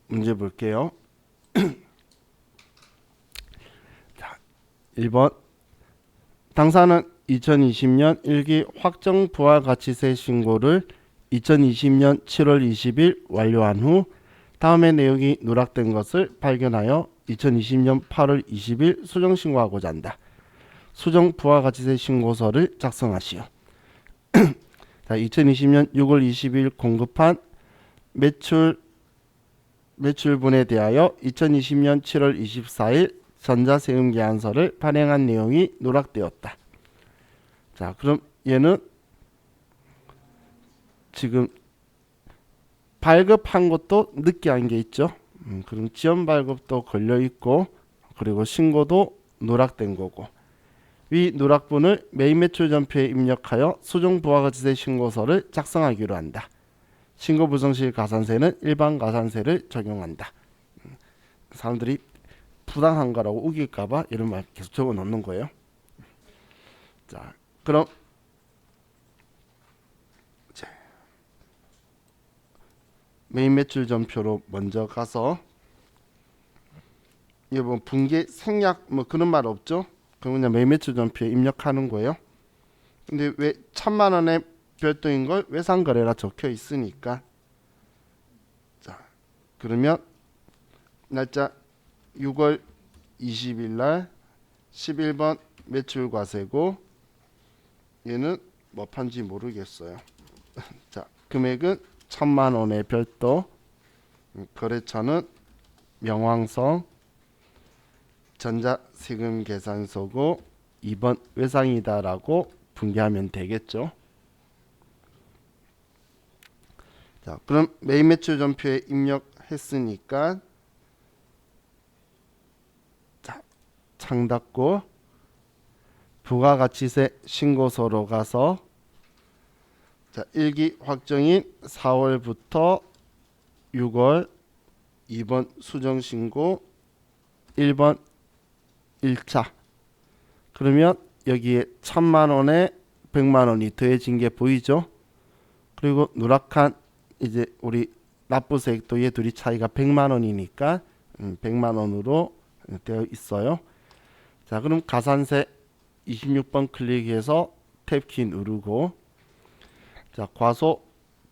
문제 볼게요. 자, 1번 당사는 2020년 1기 확정 부가가치세 신고를 2020년 7월 20일 완료한 후 다음의 내용이 누락된 것을 발견하여 2020년 8월 20일 수정 신고하고자 한다. 수정 부가가치세 신고서를 작성하시오. 자, 2020년 6월 20일 공급한 매출분에 대하여 2020년 7월 24일 전자세금 계산서를 발행한 내용이 누락되었다. 자, 그럼 얘는 지금 발급한 것도 늦게 한 게 있죠. 그럼 지연 발급도 걸려 있고, 그리고 신고도 누락된 거고, 위 누락분을 매입 매출 전표에 입력하여 수정 부가가치세 신고서를 작성하기로 한다. 신고 불성실 가산세는 일반 가산세를 적용한다. 사람들이 부당한 거라고 우길까봐 이런 말 계속 적어 놓는 거예요. 자, 그럼 매입 매출 전표로 먼저 가서 이게 뭐 분기 생략 뭐 그런 말 없죠? 그럼 그냥 매입 매출 전표에 입력하는 거예요. 근데 왜 1,000만 원에 별도인 걸 외상거래라 적혀 있으니까, 자, 그러면 날짜 6월 20일 날 11번 매출과세고, 얘는 뭐 판지 모르겠어요. 자, 금액은 1,000만 원의 별도, 거래처는 명왕성 전자세금 계산서고 2번 외상이다라고 분개하면 되겠죠. 자, 그럼 매입 매출 전표에 입력했으니까, 자, 창 닫고 부가가치세 신고서로 가서, 자, 1기 확정인 4월부터 6월 2번 수정신고 1번 1차. 그러면 여기에 1,000만 원에 100만 원이 더해진 게 보이죠? 그리고 누락한 이제 우리 납부세액도 얘 둘이 차이가 100만 원이니까 100만 원으로 되어 있어요. 자, 그럼 가산세 26번 클릭해서 탭키 누르고, 자, 과소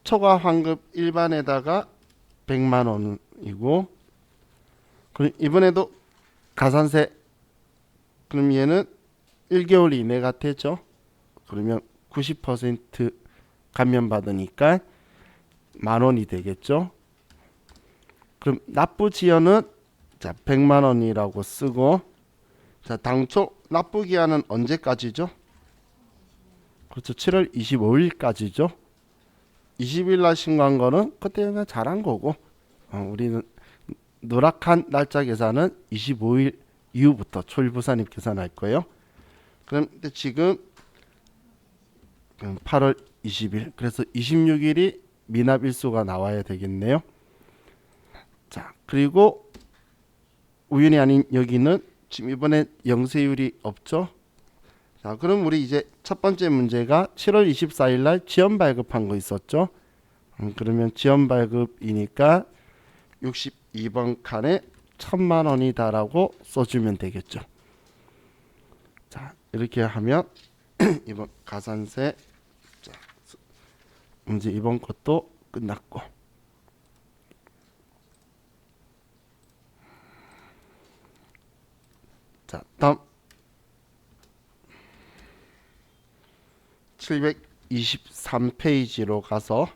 초과 환급 일반에다가 100만 원이고, 그럼 이번에도 가산세, 그럼 얘는 1개월 이내가 되죠. 그러면 90% 감면받으니까 10,000원이 되겠죠. 그럼 납부 지연은, 자, 100만 원이라고 쓰고, 자, 당초 납부 기한은 언제까지죠? 그렇죠. 7월 25일까지죠. 20일 날 신고한 거는 그때 그냥 잘한 거고, 우리는 누락한 날짜 계산은 25일 이후부터 초일부산입 계산할 거예요. 그럼 지금 8월 20일, 그래서 26일이 미납 일수가 나와야 되겠네요. 자, 그리고 우연이 아닌 여기는 지금 이번에 영세율이 없죠. 자, 그럼 우리 이제 첫 번째 문제가 7월 24일 날 지연 발급한 거 있었죠? 그러면 지연 발급이니까 62번 칸에 1000만 원이다라고 써주면 되겠죠. 자, 이렇게 하면 이번 가산세 자, 문제 이번 것도 끝났고, 자, 다음 723페이지로 가서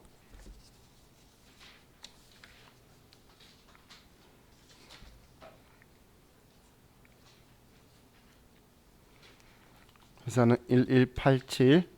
회사는 1187.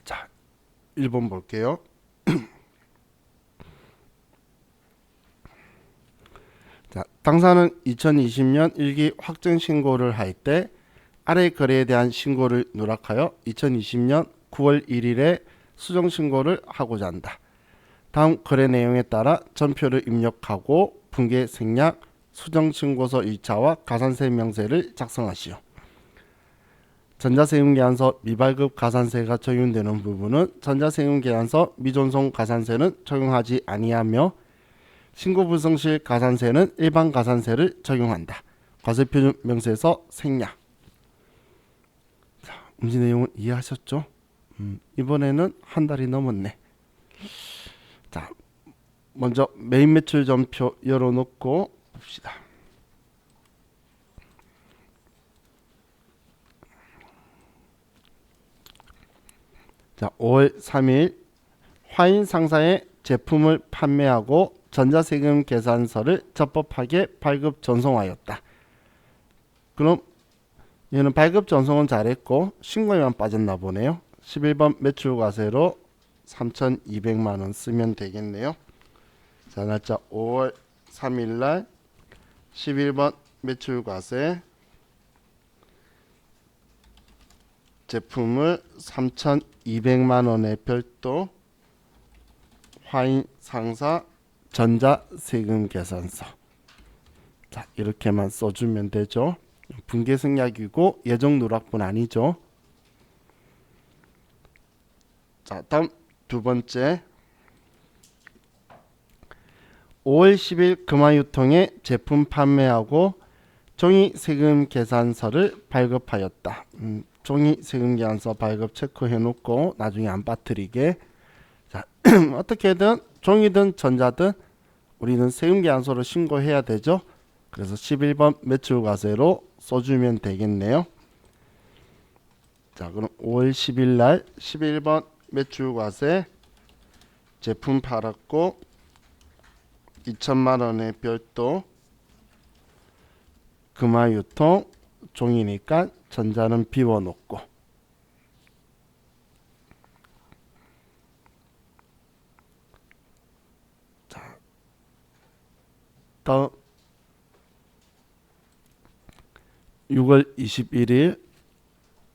자, 1번 볼게요. 자, 당사는 2020년 1기 확정 신고를 할 때 아래 거래에 대한 신고를 누락하여 2020년 9월 1일에 수정 신고를 하고자 한다. 다음 거래 내용에 따라 전표를 입력하고 분계 생략 수정 신고서 1차와 가산세 명세를 작성하시오. 전자세금계산서 미발급 가산세가 적용되는 부분은 전자세금계산서 미존속 가산세는 적용하지 아니하며 신고불성실 가산세는 일반 가산세를 적용한다. 과세표준 명세서 생략. 자, 문제 내용은 이해하셨죠? 이번에는 한 달이 넘었네. 자, 먼저 메인 매출 전표 열어놓고 봅시다. 자, 5월 3일 화인 상사의 제품을 판매하고 전자세금 계산서를 적법하게 발급 전송하였다. 그럼 얘는 발급 전송은 잘했고 신고에만 빠졌나 보네요. 11번 매출과세로 3,200만 원 쓰면 되겠네요. 자, 날짜 5월 3일 날 11번 매출과세 제품을 3,200만 원의 별도 화인 상사 전자세금 계산서. 자, 이렇게만 써주면 되죠. 분계 생략이고 예정 누락분 아니죠. 자, 다음 두 번째 5월 10일 금화유통에 제품 판매하고 종이세금 계산서를 발급하였다. 종이세금 계산서 발급 체크해 놓고 나중에 안 빠뜨리게. 자, 어떻게든 종이든 전자든 우리는 세금계산서를 신고해야 되죠. 그래서 11번 매출과세로 써주면 되겠네요. 자, 그럼 5월 10일 날 11번 매출과세 제품 팔았고 2천만 원의 별도 금화유통 종이니까 전자는 비워놓고, 자, 다음 6월 21일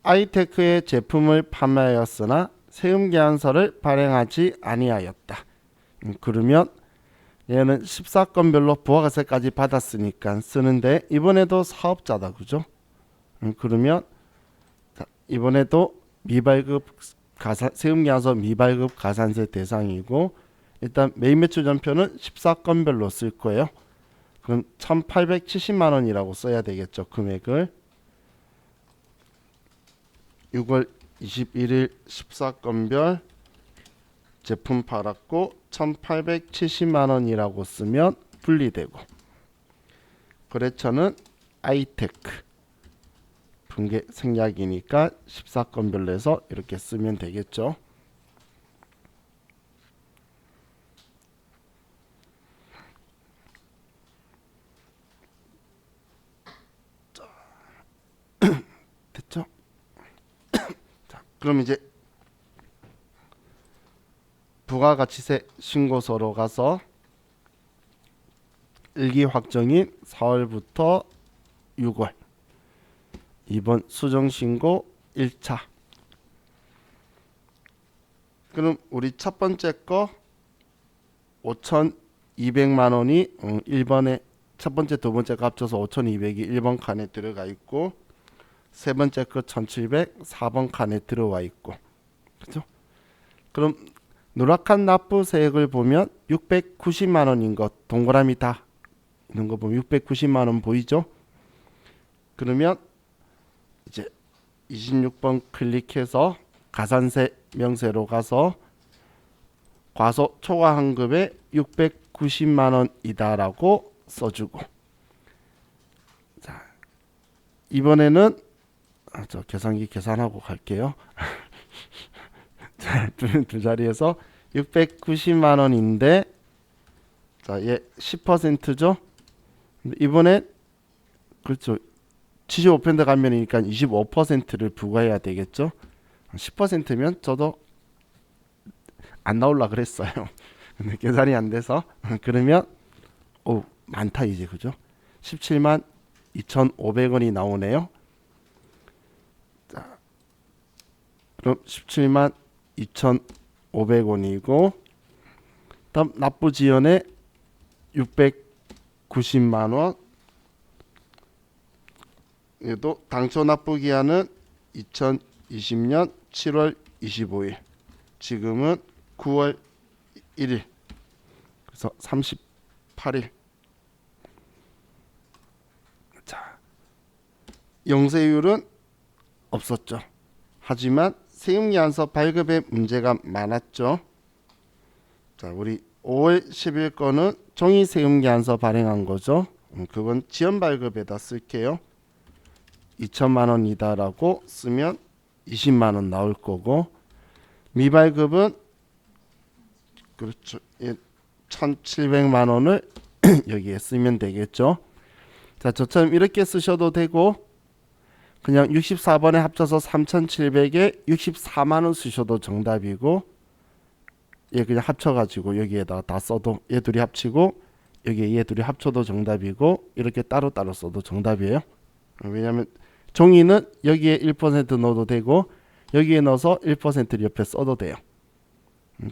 아이테크의 제품을 판매하였으나 세금계산서를 발행하지 아니하였다. 그러면 얘는 14건별로 부가세까지 받았으니까 쓰는데 이번에도 사업자다, 그죠? 그러면 자, 이번에도 미발급 세금계산서 미발급 가산세 대상이고, 일단 메인 매출 전표는 14건별로 쓸 거예요. 그럼 1,870만 원이라고 써야 되겠죠, 금액을. 6월 21일 14건별 제품 팔았고 1,870만 원이라고 쓰면 분리되고, 거래처는 아이테크 분계 생략이니까 14건별로 해서 이렇게 쓰면 되겠죠. 됐죠? 자, 그럼 이제 부가가치세 신고서로 가서 일기 확정인 4월부터 6월 이번 수정신고 1차. 그럼 우리 첫 번째 거 5,200만 원이 1번에 첫 번째 두 번째 거 합쳐서 5,200이 1번 칸에 들어가 있고 세 번째 거 1,700 4번 칸에 들어와 있고 그죠? 그럼 누락한 납부세액을 보면 690만 원인 것 동그라미 다 있는 거 보면 690만 원 보이죠? 그러면 이제 26번 클릭해서 가산세 명세로 가서 과소 초과 환급에 690만 원이다라고 써주고 자 이번에는 저 계산기 계산하고 갈게요. 자, 두 자리에서 690만 원인데 자, 얘 10%죠? 이번에 그렇죠. 75% 감면이니까 25%를 부과해야 되겠죠? 10%면 저도 안 나올라 그랬어요. 근데 계산이 안 돼서 그러면 오 많다 이제 그죠? 17만 2,500원이 나오네요. 자, 그럼 17만 2,500원이고 다음 납부지연에 690만 원. 얘도 당초 납부기한은 2020년 7월 25일. 지금은 9월 1일. 그래서 38일. 자, 영세율은 없었죠. 하지만 세금계산서 발급에 문제가 많았죠. 자, 우리 5월 10일 거는 종이세금계산서 발행한 거죠. 그건 지연 발급에다 쓸게요. 2천만 원이다라고 쓰면 20만 원 나올 거고 미발급은 그렇죠. 1,700만 원을 여기에 쓰면 되겠죠. 자, 저처럼 이렇게 쓰셔도 되고 그냥 64번에 합쳐서 3,700에 64만 원 쓰셔도 정답이고 얘 그냥 합쳐가지고 여기에다 다 써도 얘 둘이 합치고 여기에 얘 둘이 합쳐도 정답이고 이렇게 따로따로 써도 정답이에요. 왜냐하면 종이는 여기에 1% 넣어도 되고 여기에 넣어서 1%를 옆에 써도 돼요.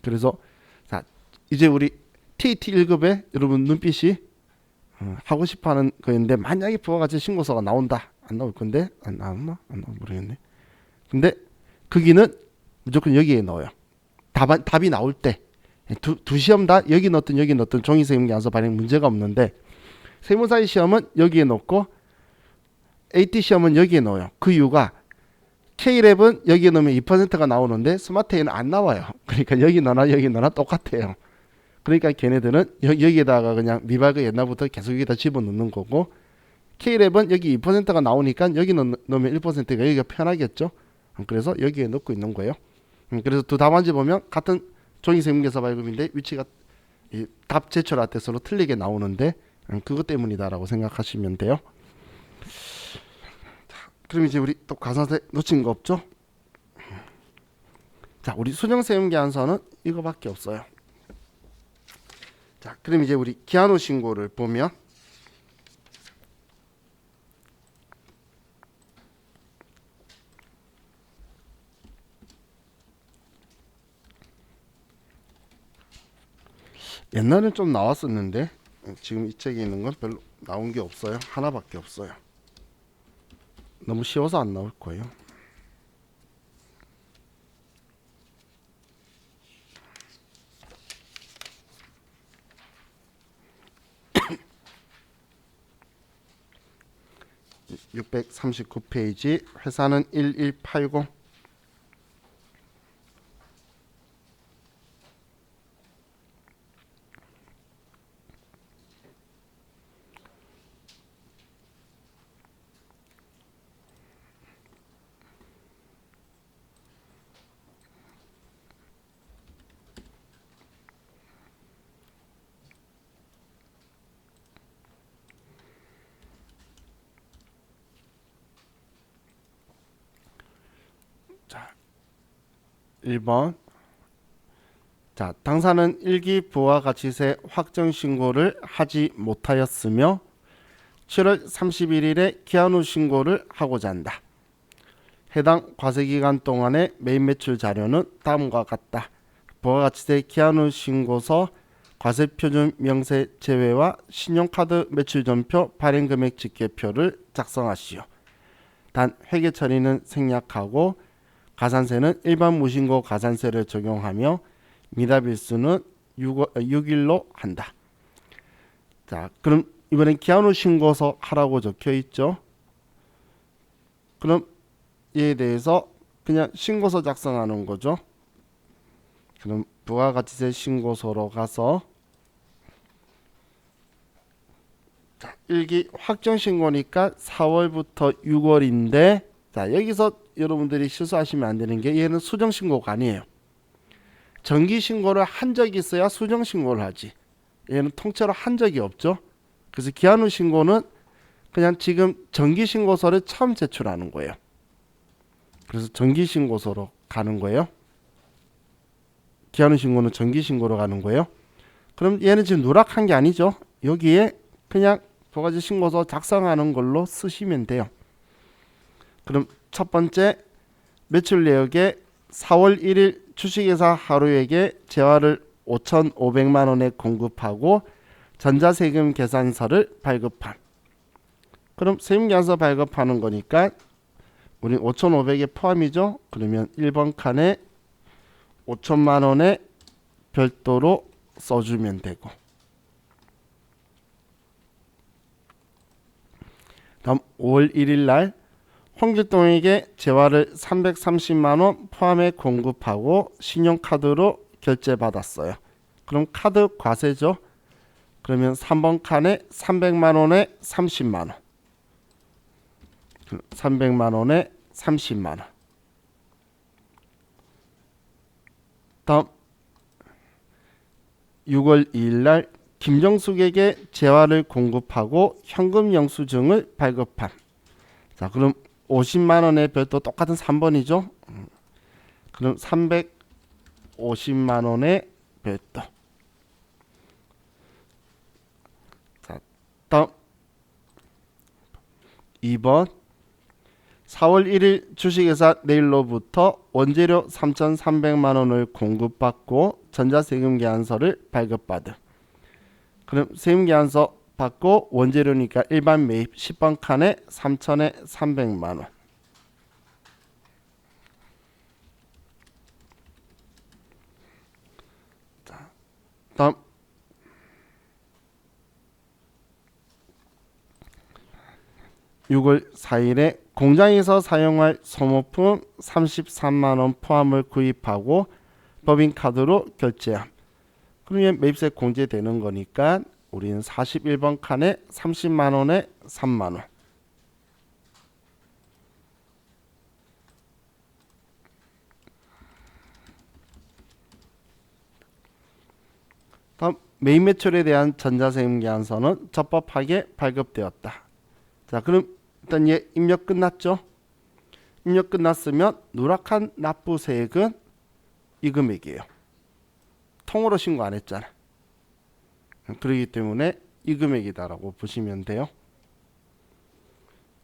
그래서 자 이제 우리 TET 1급에 여러분 눈빛이 하고 싶어하는 거였는데 만약에 부가가치 신고서가 나온다. 안 나올 건데 안 나오나? 안 나올 모르겠네. 근데 거기는 무조건 여기에 넣어요. 답이 나올 때 두 시험 다 여기 넣었던 종이세금계산서 발행 문제가 없는데 세무사의 시험은 여기에 넣고 AT 시험은 여기에 넣어요. 그 이유가 K랩은 여기에 넣으면 2%가 나오는데 스마트에는 안 나와요. 그러니까 여기 넣나 똑같아요. 그러니까 걔네들은 여기에다가 그냥 미발급 옛날부터 계속 여기다 집어넣는 거고 K랩은 여기 2%가 나오니까 여기 넣으면 1%가 여기가 편하겠죠. 그래서 여기에 넣고 있는 거예요. 그래서 두 답안지 보면 같은 종이세금계산서 발급인데 위치가 답 제출 앞에 서로 틀리게 나오는데 그것 때문이다라고 생각하시면 돼요. 그럼 이제 우리 또 가산세 놓친 거 없죠? 자, 우리 수정세금계산서는 이거밖에 없어요. 자, 그럼 이제 우리 기한후 신고를 보면 옛날엔 좀 나왔었는데 지금 이 책에 있는 건 별로 나온 게 없어요. 하나밖에 없어요. 너무 쉬워서 안 나올 거예요. (639페이지) 회사는 1180. 자, 1번. 자, 당사는 일기 부가가치세 확정 신고를 하지 못하였으며 7월 31일에 기한 후 신고를 하고자 한다. 해당 과세기간 동안의 매입 매출 자료는 다음과 같다. 부가가치세 기한 후 신고서, 과세표준 명세 제외와 신용카드 매출전표 발행금액 집계표를 작성하시오. 단 회계 처리는 생략하고 가산세는 일반 무신고 가산세를 적용하며 미납일수는 6일로 한다. 자, 그럼 이번엔 기한 후 신고서 하라고 적혀 있죠. 그럼 이에 대해서 그냥 신고서 작성하는 거죠. 그럼 부가가치세 신고서로 가서, 자, 일기 확정 신고니까 4월부터 6월인데, 자, 여기서 여러분들이 실수하시면 안 되는 게, 얘는 수정 신고가 아니에요. 정기 신고를 한 적이 있어야 수정 신고를 하지. 얘는 통째로 한 적이 없죠. 그래서 기한 후 신고는 그냥 지금 정기 신고서를 처음 제출하는 거예요. 그래서 정기 신고서로 가는 거예요. 기한 후 신고는 정기 신고로 가는 거예요. 그럼 얘는 지금 누락한 게 아니죠. 여기에 그냥 부가가치 신고서 작성하는 걸로 쓰시면 돼요. 그럼 첫 번째, 매출 내역에 4월 1일 주식회사 하루에게 재화를 5,500만 원에 공급하고 전자세금 계산서를 발급함. 그럼 세금계산서 발급하는 거니까 우리 5,500에 포함이죠. 그러면 1번 칸에 5천만 원에 별도로 써주면 되고, 다음 5월 1일 날 홍길동에게 재화를 330만 원 포함해 공급하고 신용카드로 결제받았어요. 그럼 카드 과세죠. 그러면 3번 칸에 300만 원에 30만 원. 300만 원에 30만 원. 다음 6월 2일 날 김정숙에게 재화를 공급하고 현금 영수증을 발급함. 자, 그럼 50만 원의 별도 똑같은 3번이죠. 그럼 350만 원의 별도. 자, 다음 2번. 4월 1일 주식회사 내일로부터 원재료 3,300만 원을 공급받고 전자세금 계산서를 발급받음. 그럼 세금계산서 받고 원재료니까 일반 매입 10번 칸에 3,000에 300만 원. 자, 다음 6월 4일에 공장에서 사용할 소모품 33만 원 포함을 구입하고 법인카드로 결제함. 그러면 매입세 공제되는 거니까 우리는 41번 칸에 30만 원에 3만 원. 다음 매입 매출에 대한 전자세금 계산서는 적법하게 발급되었다. 자, 그럼 일단 얘 입력 끝났죠? 입력 끝났으면 누락한 납부세액은 이 금액이에요. 통으로 신고 안 했잖아. 그렇기 때문에 이 금액이다라고 보시면 돼요.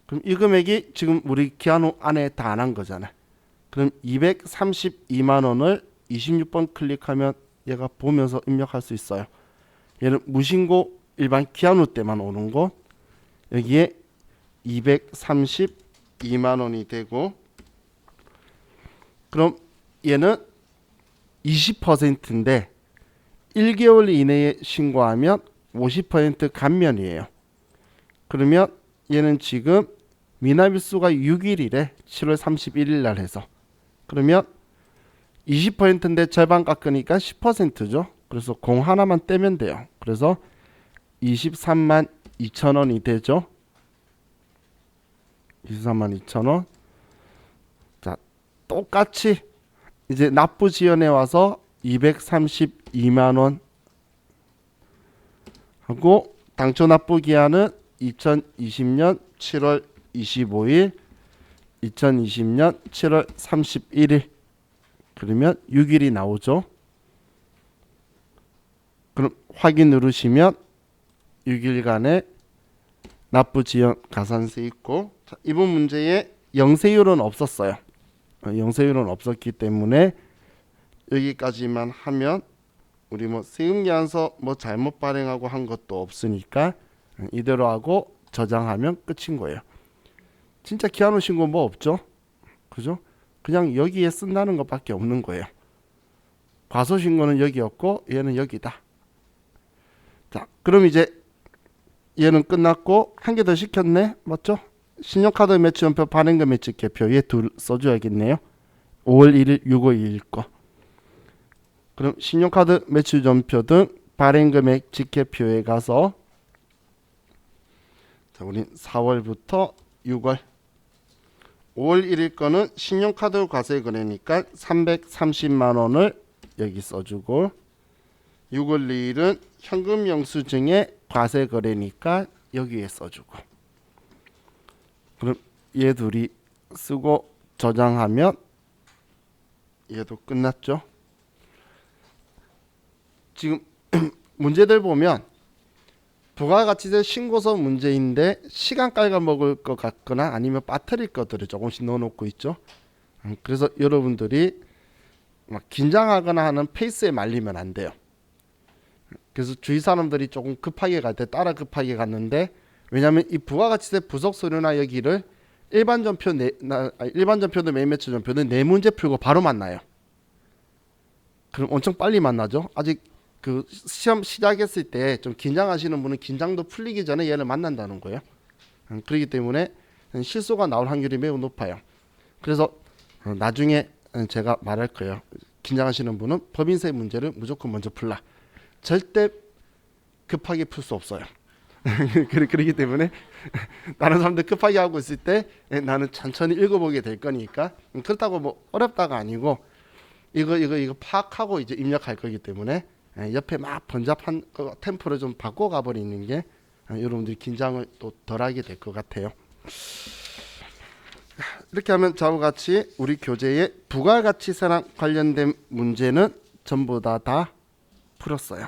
그럼 이 금액이 지금 우리 기한 후 안에 다 안 한 거잖아. 그럼 232만 원을 26번 클릭하면 얘가 보면서 입력할 수 있어요. 얘는 무신고 일반 기한 후 때만 오는 거. 여기에 232만 원이 되고, 그럼 얘는 20%인데 1개월 이내에 신고하면 50% 감면이에요. 그러면 얘는 지금 미납일수가 6일이래. 7월 31일 날 해서. 그러면 20%인데 절반 깎으니까 10%죠. 그래서 공 하나만 떼면 돼요. 그래서 23만 2천 원이 되죠. 23만 2천 원. 자, 똑같이 이제 납부 지연에 와서 232만 원 하고, 당초 납부 기한은 2020년 7월 25일 2020년 7월 31일 그러면 6일이 나오죠. 그럼 확인 누르시면 6일간의 납부 지연 가산세 있고, 자, 이번 문제에 영세율은 없었어요. 영세율은 없었기 때문에 여기까지만 하면 우리 뭐 세금계산서 뭐 잘못 발행하고 한 것도 없으니까 이대로 하고 저장하면 끝인 거예요. 진짜 기한후 신고 뭐 없죠? 그죠? 그냥 여기에 쓴다는 것밖에 없는 거예요. 과소신고는 여기였고 얘는 여기다. 자, 그럼 이제 얘는 끝났고 한 개 더 시켰네. 맞죠? 신용카드 매출연표 발행금 매출 개표 얘 둘 써줘야겠네요. 5월 1일 6월 2일 거. 그럼 신용카드 매출연표 등 발행금액 직계표에 가서 자, 우린 4월부터 6월 5월 1일 거는 신용카드 과세 거래니까 330만 원을 여기 써주고, 6월 2일은 현금 영수증의 과세 거래니까 여기에 써주고, 그럼 얘 둘이 쓰고 저장하면 얘도 끝났죠. 지금 문제들 보면 부가가치세 신고서 문제인데 시간 깔아먹을 것 같거나 아니면 빠뜨릴 것들을 조금씩 넣어놓고 있죠. 그래서 여러분들이 막 긴장하거나 하는 페이스에 말리면 안 돼요. 그래서 주위 사람들이 조금 급하게 갈 때 따라 급하게 갔는데, 왜냐하면 이 부가가치세 부속 서류나 여기를 일반 전표도 매매처 전표는 네 문제 풀고 바로 만나요. 그럼 엄청 빨리 만나죠. 아직 그 시험 시작했을 때 좀 긴장하시는 분은 긴장도 풀리기 전에 얘를 만난다는 거예요. 그렇기 때문에 실수가 나올 확률이 매우 높아요. 그래서 나중에 제가 말할 거예요. 긴장하시는 분은 법인세 문제를 무조건 먼저 풀라. 절대 급하게 풀 수 없어요. 그렇기 때문에 다른 사람들 급하게 하고 있을 때 나는 천천히 읽어보게 될 거니까, 그렇다고 뭐 어렵다가 아니고 이거 파악하고 이제 입력할 거기 때문에 옆에 막 번잡한 템포를 좀 바꿔 가버리는 게 여러분들이 긴장을 또 덜하게 될 것 같아요. 이렇게 하면 저와 같이 우리 교재의 부가가치세랑 관련된 문제는 전부 다 풀었어요.